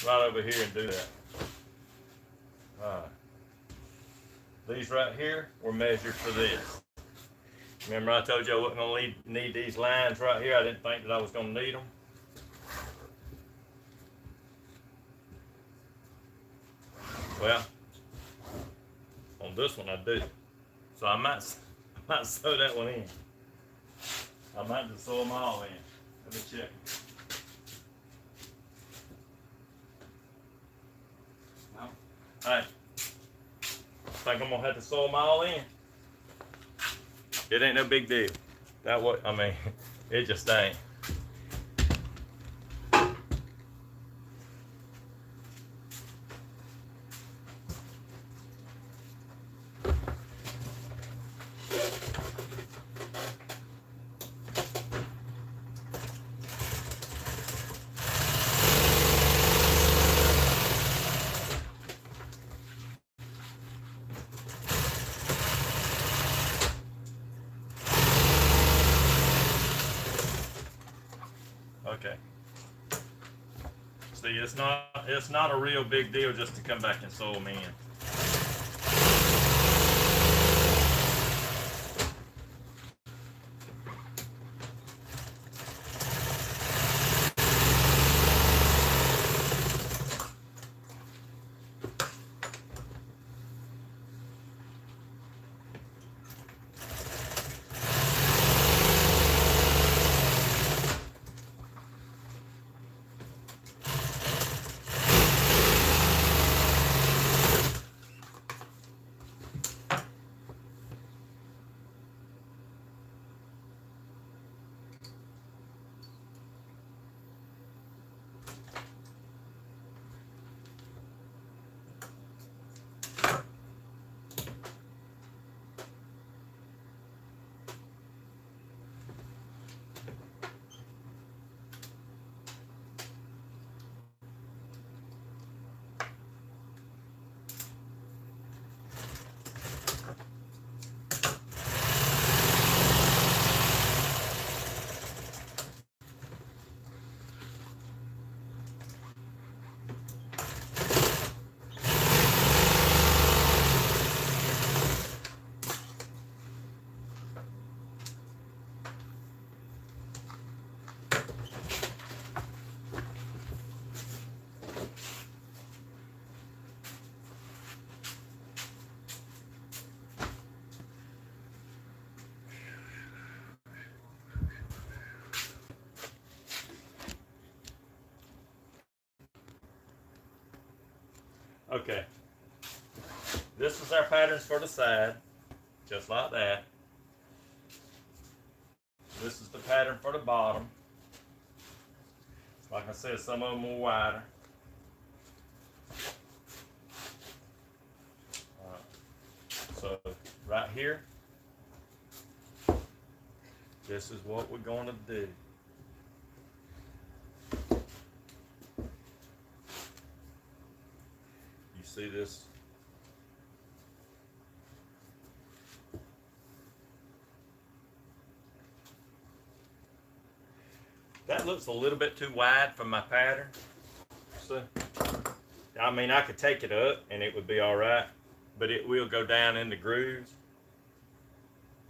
right over here and do that. These right here were measured for this. Remember I told you I wasn't going to need these lines right here. I didn't think that I was going to need them. Well, on this one I do. So I might sew that one in. I might just sew them all in. Let me check. No. Alright. I think I'm gonna have to sew them all in. It ain't no big deal. That what I mean, it just ain't. Okay. See, it's not a real big deal just to come back and sew them in. Okay. This is our patterns for the side, just like that. This is the pattern for the bottom. Like I said, some of them are wider. So right here, this is what we're going to do. You see this? That looks a little bit too wide for my pattern. So, I mean, I could take it up and it would be all right, but it will go down in the grooves.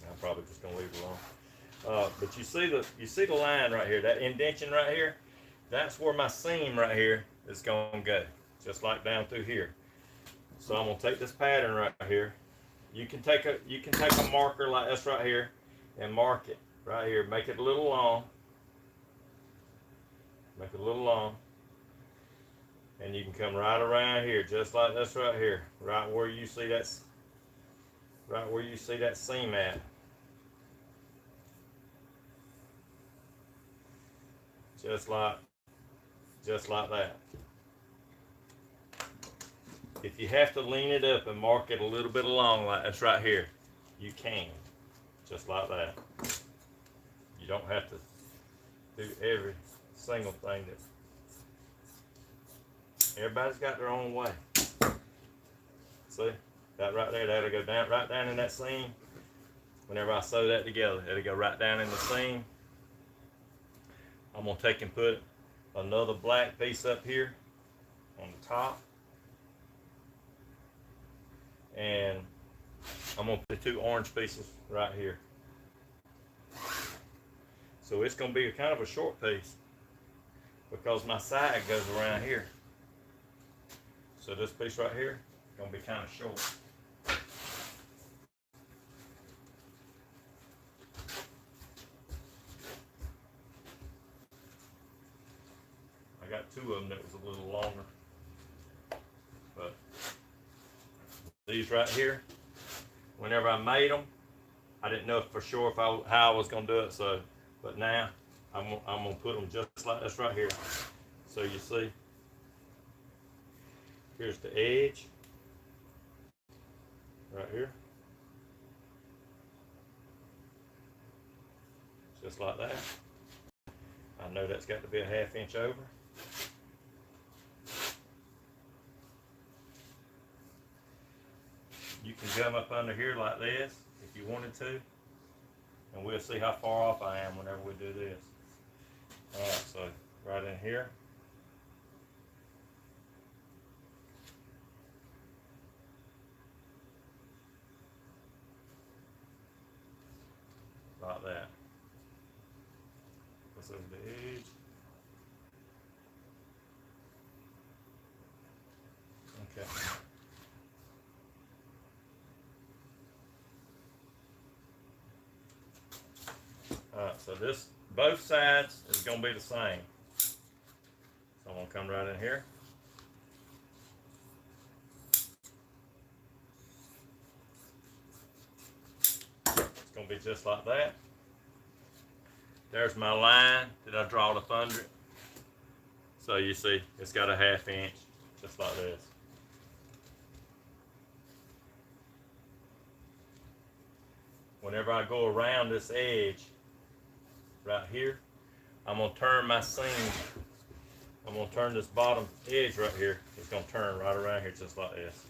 I'm probably just gonna leave it alone. But you see the line right here, that indentation right here. That's where my seam right here is gonna go, just like down through here. So I'm gonna take this pattern right here. You can take a marker like this right here and mark it right here. Make it a little long. Make it a little long. And you can come right around here, just like this right here. Right where you see that seam at. just like that. If you have to lean it up and mark it a little bit along, like that's right here, you can, just like that. You don't have to do every single thing that everybody's got their own way. See that right there? That'll go down right down in that seam. Whenever I sew that together, it'll go right down in the seam. I'm gonna take and put another black piece up here on the top, and I'm gonna put 2 orange pieces right here. So it's gonna be a kind of a short piece because my side goes around here. So this piece right here is gonna be kind of short. I got 2 of them that was a little longer, but these right here, whenever I made them, I didn't know for sure if how I was gonna do it. So, but now I'm gonna put them just like this right here. So you see, here's the edge, right here, just like that. I know that's got to be a 1/2 inch over. You can come up under here like this if you wanted to, and we'll see how far off I am whenever we do this. Alright, so right in here. Like that. This is the edge. Okay. Alright, so this, both sides is going to be the same. So I'm going to come right in here. It's going to be just like that. There's my line that I drawed up under it. So you see, it's got a 1/2 inch, just like this. Whenever I go around this edge, right here, I'm gonna turn my seam. I'm gonna turn this bottom edge right here. It's gonna turn right around here just like this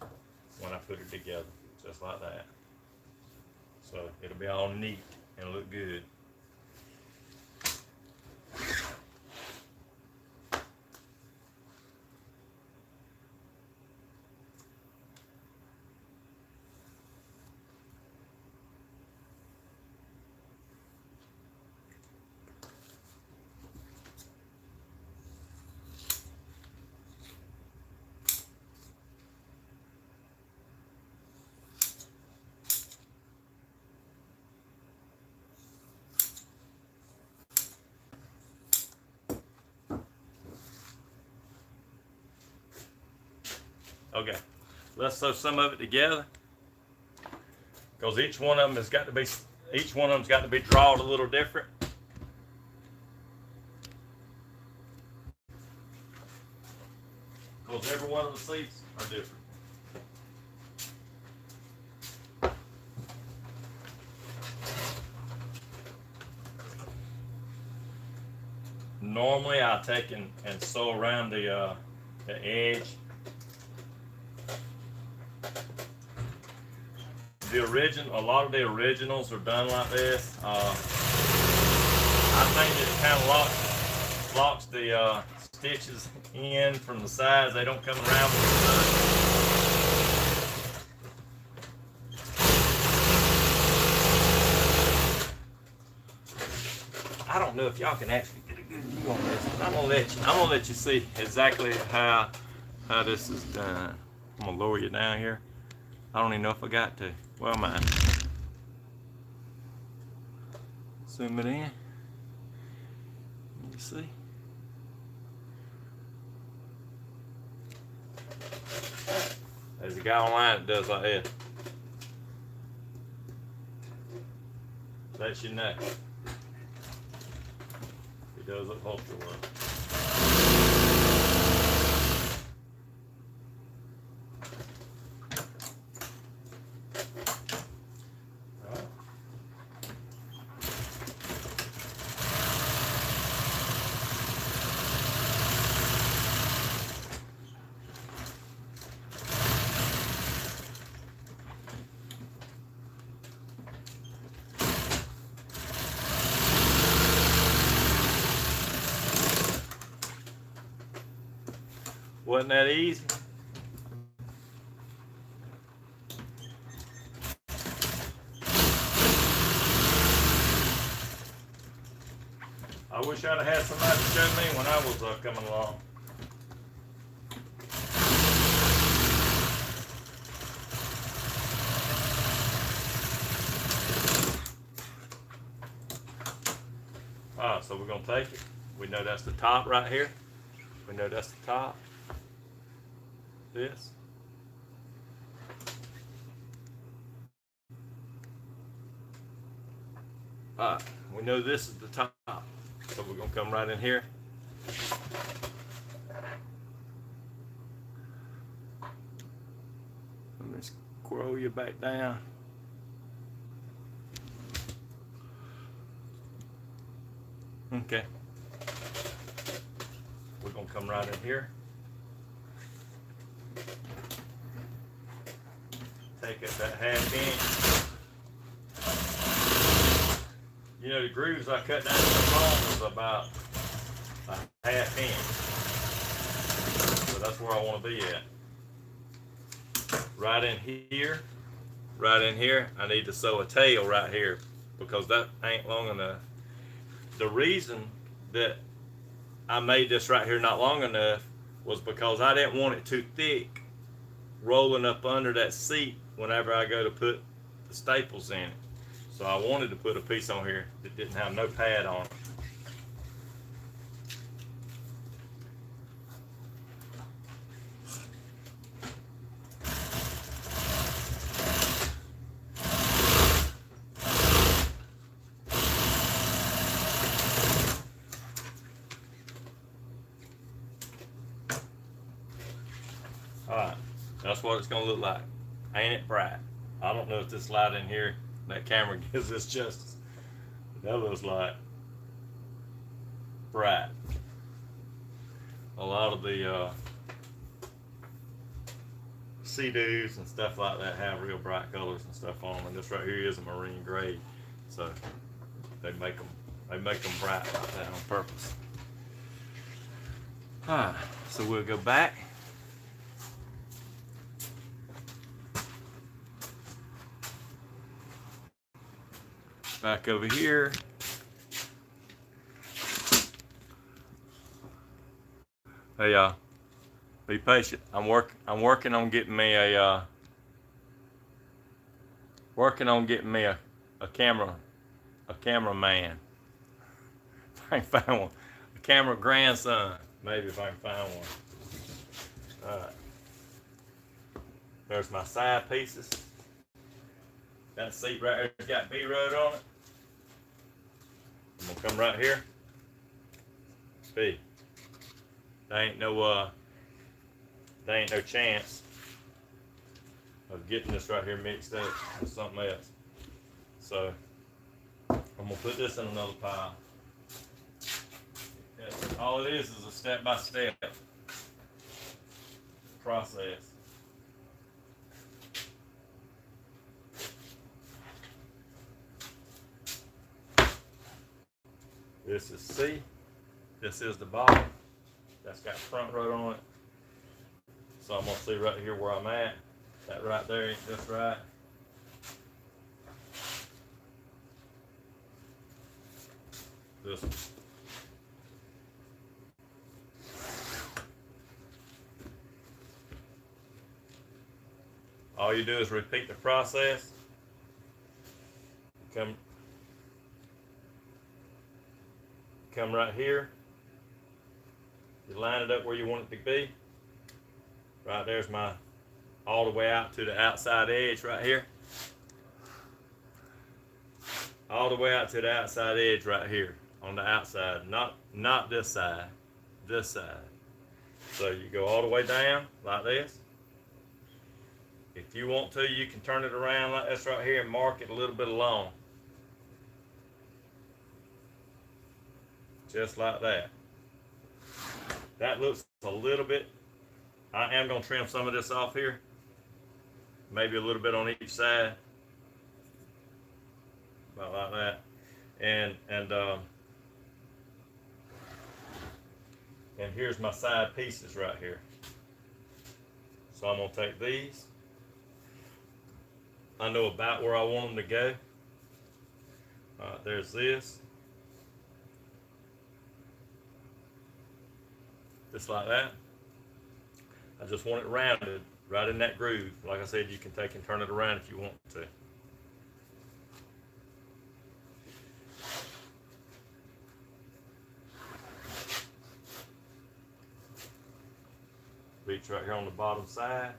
when I put it together, just like that. So it'll be all neat and look good. Okay, let's sew some of it together, because each one of them has got to be drawn a little different. Because every one of the seats are different. Normally I take and sew around the edge. A lot of the originals are done like this. I think it kind of locks the stitches in from the sides. They don't come around with the I don't know if y'all can actually get a good view on this, but I'm gonna let you see exactly how this is done. I'm gonna lower you down here. I don't even know if I got to. Well, am I? Zoom it in. You see? There's a guy online that does like that. Let you know. It does upholstery work. Wasn't that easy? I wish I'd have had somebody to show me when I was coming along. Alright, so we're going to take it. We know that's the top right here. We know that's the top. This. Alright, we know this is the top. So we're going to come right in here. Let me scroll you back down. Okay. We're going to come right in here. Take up that half inch. You know, the grooves I cut down to the bone was about a half inch. So that's where I want to be at. Right in here, I need to sew a tail right here because that ain't long enough. The reason that I made this right here not long enough was because I didn't want it too thick rolling up under that seat whenever I go to put the staples in it. So I wanted to put a piece on here that didn't have no pad on it. Alright, that's what it's going to look like. Ain't it bright? I don't know if this light in here, that camera gives this justice. That looks like bright. A lot of the Sea-Doos and stuff like that have real bright colors and stuff on them. And this right here is a marine gray. So they make them bright like that on purpose. Alright, so we'll go back. Back over here. Hey y'all, be patient. I'm working on getting me a cameraman. If I can find one, a camera grandson. Maybe if I can find one. All right. There's my side pieces. That seat right here's got B-road on it. I'm gonna come right here. See, there ain't no chance of getting this right here mixed up with something else. So I'm gonna put this in another pile. All it is a step-by-step process. This is C. This is the bottom. That's got front road on it. So I'm gonna see right here where I'm at. That right there ain't just right. This one. All you do is repeat the process. Come right here. You line it up where you want it to be. Right there's my all the way out to the outside edge right here. All the way out to the outside edge right here. on the outside, not this side, this side. So you go all the way down like this. If you want to, you can turn it around like this right here and mark it a little bit along. Just like that. That looks a little bit, I am going to trim some of this off here. Maybe a little bit on each side. About like that. And here's my side pieces right here. So I'm going to take these. I know about where I want them to go. There's this. Just like that. I just want it rounded right in that groove. Like I said, you can take and turn it around if you want to. Reach right here on the bottom side.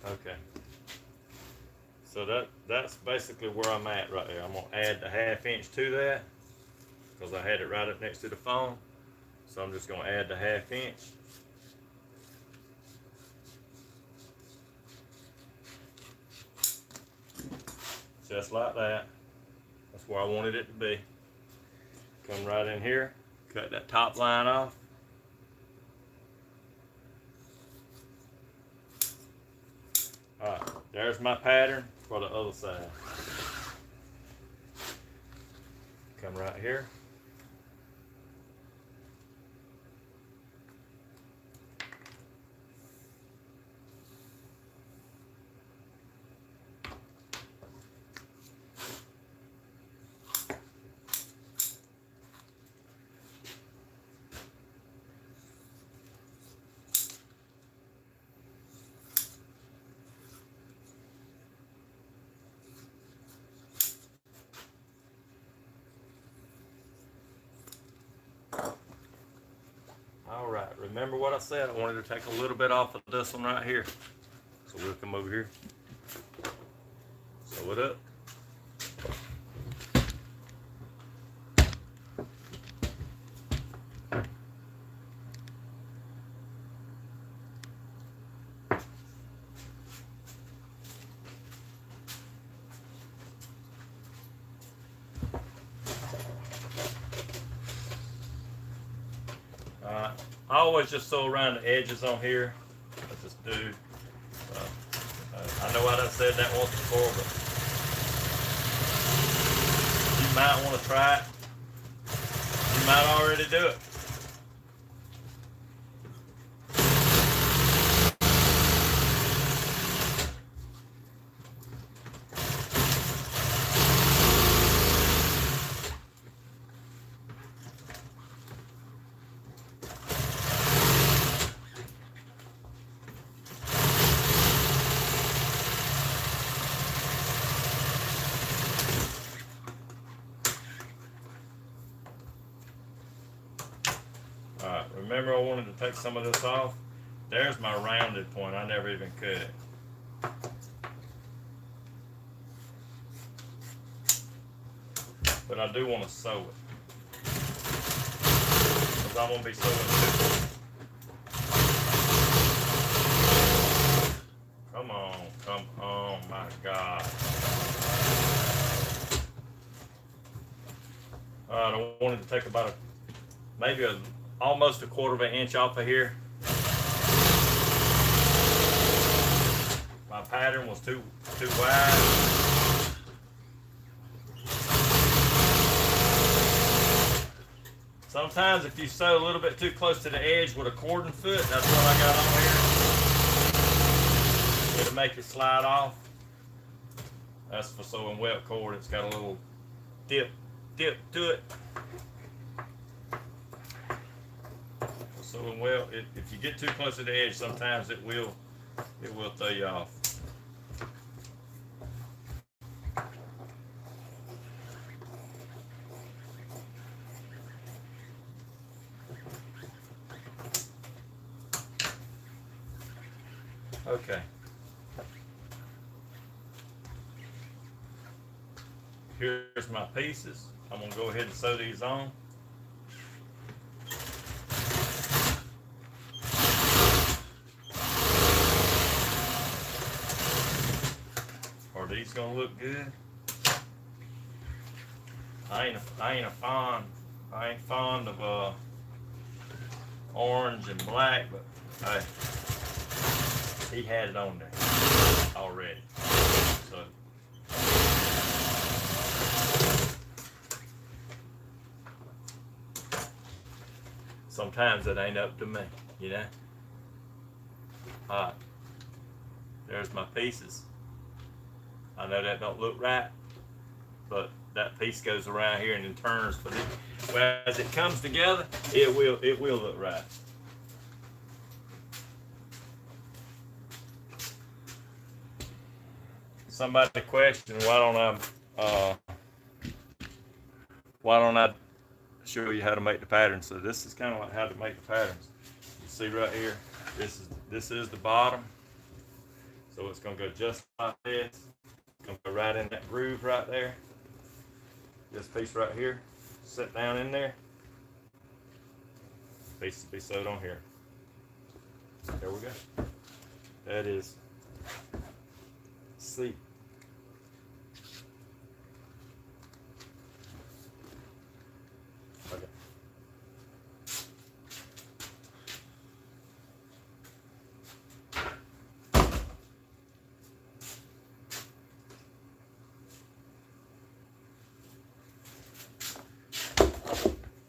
Okay. So that's basically where I'm at right there. I'm going to add the 1/2 inch to that because I had it right up next to the phone. So I'm just going to add the 1/2 inch. Just like that. That's where I wanted it to be. Come right in here, cut that top line off. Alright, there's my pattern for the other side. Come right here. Alright, remember what I said? I wanted to take a little bit off of this one right here. So we'll come over here. Sew it up. I always just sew around the edges on here. I just do. I know I done said that once before, but you might want to try it. You might already do it. Alright, remember I wanted to take some of this off? There's my rounded point. I never even cut it. But I do want to sew it. Because I'm going to be sewing too. Come on, my God. Alright, I wanted to take about maybe almost a 1/4 inch off of here. My pattern was too wide. Sometimes if you sew a little bit too close to the edge with a cordon foot, that's what I got on here. It'll make it slide off. That's for sewing welt cord. It's got a little dip to it. sewing well. If you get too close to the edge, sometimes it will throw you off. Okay. Here's my pieces. I'm gonna go ahead and sew these on. Are these gonna look good? I ain't fond of orange and black, but hey, he had it on there already. So sometimes it ain't up to me, you know. Alright, there's my pieces. I know that don't look right, but that piece goes around here and then turns. But as it comes together, it will look right. Somebody questioned why don't I show you how to make the pattern. So this is kind of like how to make the patterns. You see right here, this is the bottom. So it's gonna go just like this. It's gonna go right in that groove right there. This piece right here, sit down in there. Piece will be sewed on here. There we go. That is C. Okay.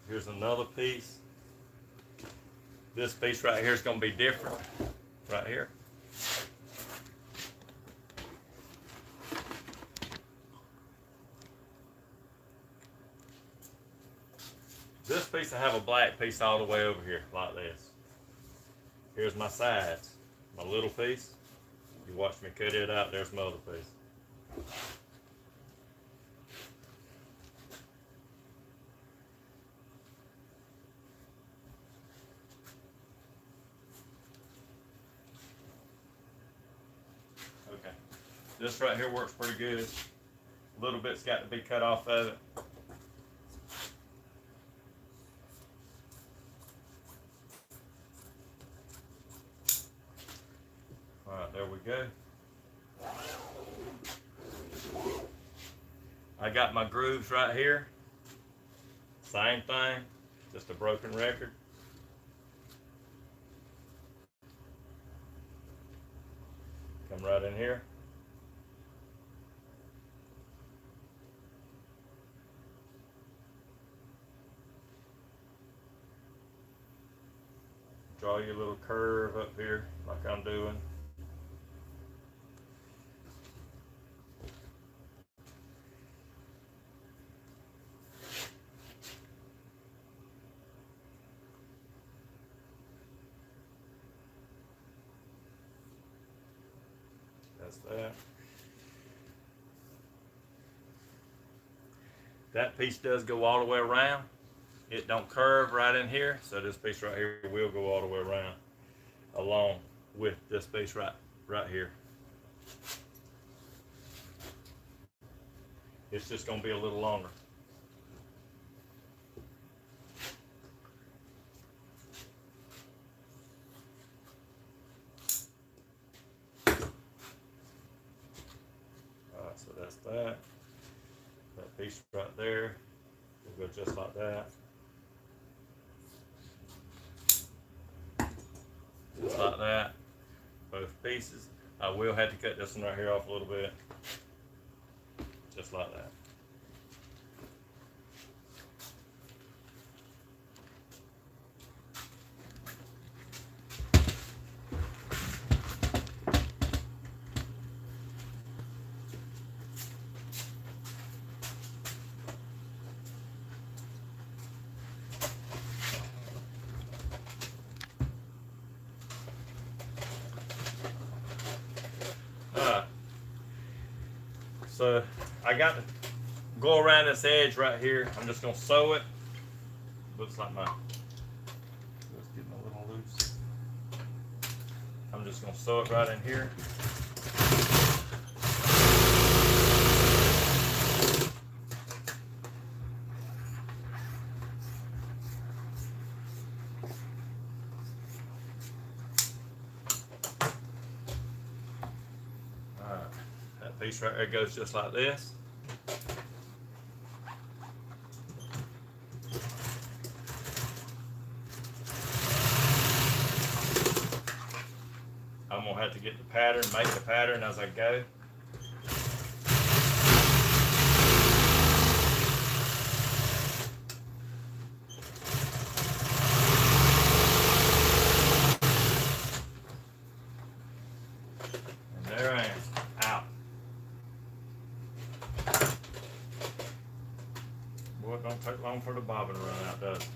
Here's another piece. This piece right here is going to be different. Right here. This piece I have a black piece all the way over here, like this. Here's my sides. My little piece. You watch me cut it out, there's my other piece. Okay. This right here works pretty good. A little bit's got to be cut off of it. Alright, there we go. I got my grooves right here. Same thing, just a broken record. Come right in here. Draw your little curve up here like I'm doing. That's that. That piece does go all the way around. It don't curve right in here, so this piece right here will go all the way around along with this piece right here. It's just going to be a little longer. Alright, so that's that. That piece right there will go just like that. Just like that, both pieces. I will have to cut this one right here off a little bit, just like that. So I got to go around this edge right here. I'm just gonna sew it. Looks like my, let's get a little loose. I'm just gonna sew it right in here. That piece right there goes just like this. I'm gonna have to get the pattern, make the pattern as I go. And there I am, out. Boy, it don't take long for the bobbin to run out, does it?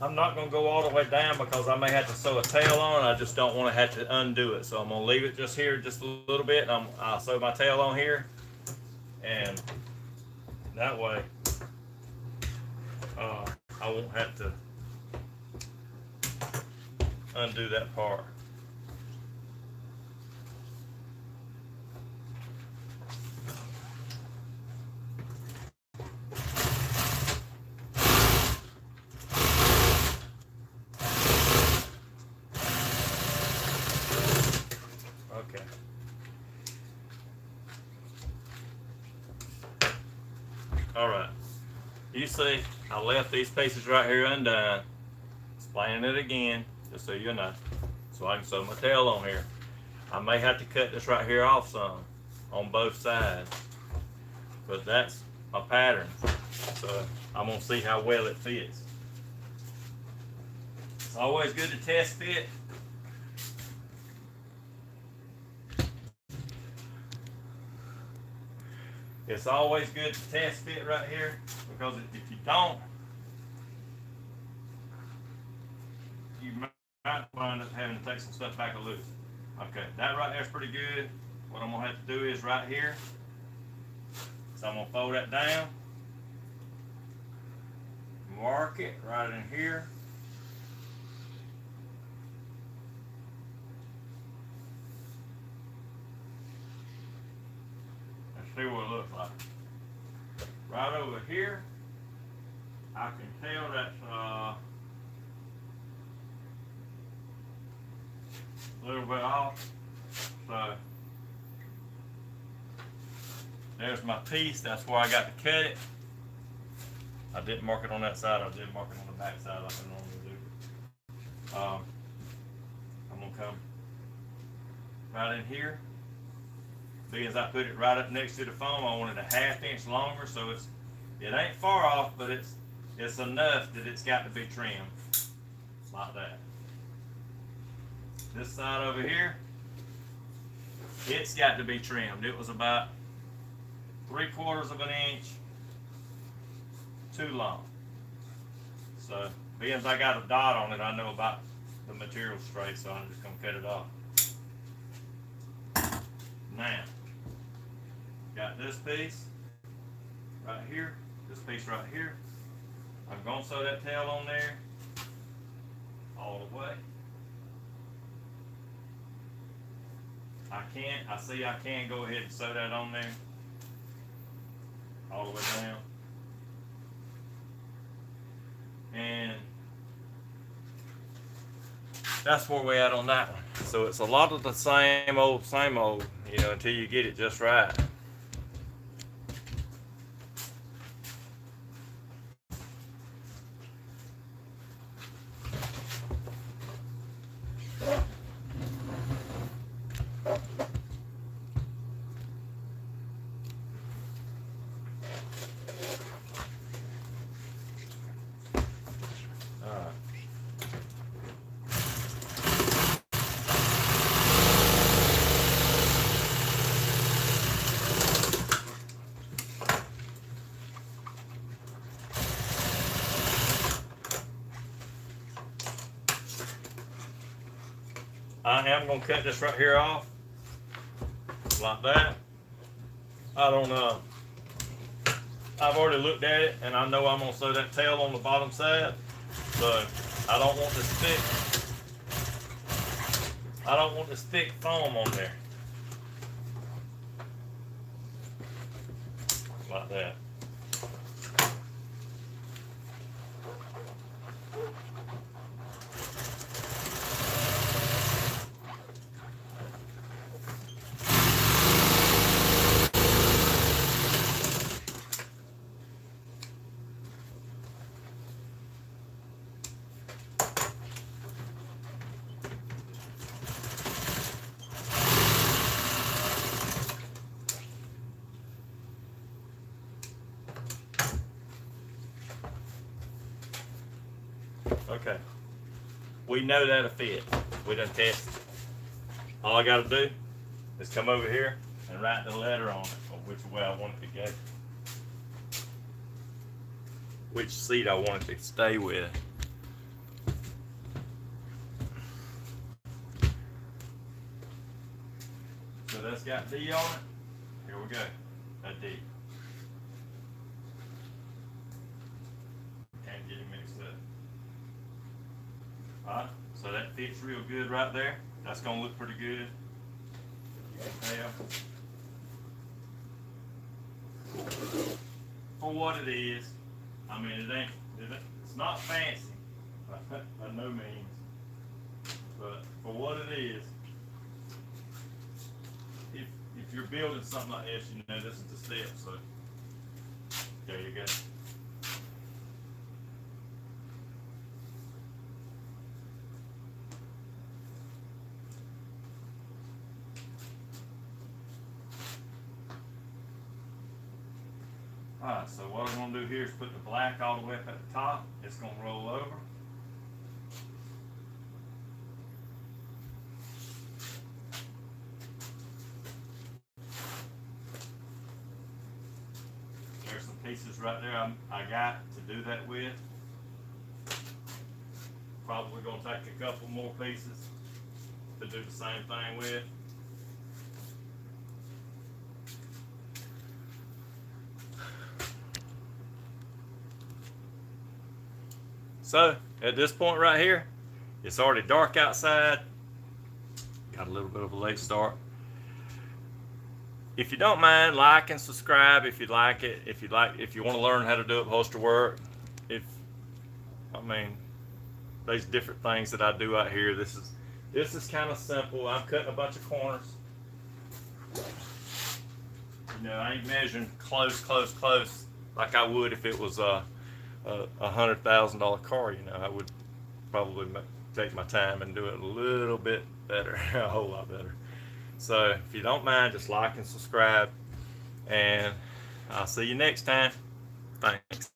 I'm not going to go all the way down because I may have to sew a tail on. I just don't want to have to undo it. So I'm going to leave it just here just a little bit. And I'll sew my tail on here. And that way I won't have to undo that part. Okay. All right. You see, I left these pieces right here undone. Explaining it again, just so you know. So I can sew my tail on here. I may have to cut this right here off some on both sides. But that's my pattern. So I'm gonna see how well it fits. It's always good to test fit. It's always good to test fit right here, because if you don't, you might wind up having to take some stuff back and loose. Okay, that right there is pretty good. What I'm gonna have to do is right here, so I'm gonna fold that down, mark it right in here. See what it looks like. Right over here, I can tell that's a little bit off. So there's my piece. That's where I got to cut it. I didn't mark it on that side. I did mark it on the back side like I normally do. I'm gonna come right in here. As I put it right up next to the foam, I wanted a 1/2 inch longer, so It ain't far off, but it's enough that it's got to be trimmed like that. This side over here, it's got to be trimmed. It was about 3/4 of an inch too long. So, being as I got a dot on it, I know about the material straight, so I'm just gonna cut it off. Now, got this piece right here, this piece right here. I'm gonna sew that tail on there all the way. I can go ahead and sew that on there all the way down. And that's where we're at on that one. So it's a lot of the same old, you know, until you get it just right. I am going to cut this right here off, like that. I don't know. I've already looked at it, and I know I'm going to sew that tail on the bottom side. So, I don't want this thick foam on there. Like that. Okay, we know that'll fit. We done tested it. All I got to do is come over here and write the letter on it, or which way I want it to go, which seat I want it to stay with. So that's got D on it. Here we go. A D. Can't get it mixed up. Alright, so that fits real good right there. That's gonna look pretty good. You can tell. For what it is, I mean, it's not fancy by no means, but for what it is, if you're building something like this, you know this is the step. So there you go. Alright, so what I'm going to do here is put the black all the way up at the top. It's going to roll over. There's some pieces right there I got to do that with. Probably going to take a couple more pieces to do the same thing with. So, at this point right here, it's already dark outside. Got a little bit of a late start. If you don't mind, like and subscribe if you like it. If you want to learn how to do upholstery work. There's different things that I do out here. This is kind of simple. I'm cutting a bunch of corners. You know, I ain't measuring close like I would if it was a $100,000 car. You know, I would probably take my time and do it a little bit better, a whole lot better. So if you don't mind, just like and subscribe, and I'll see you next time. Thanks.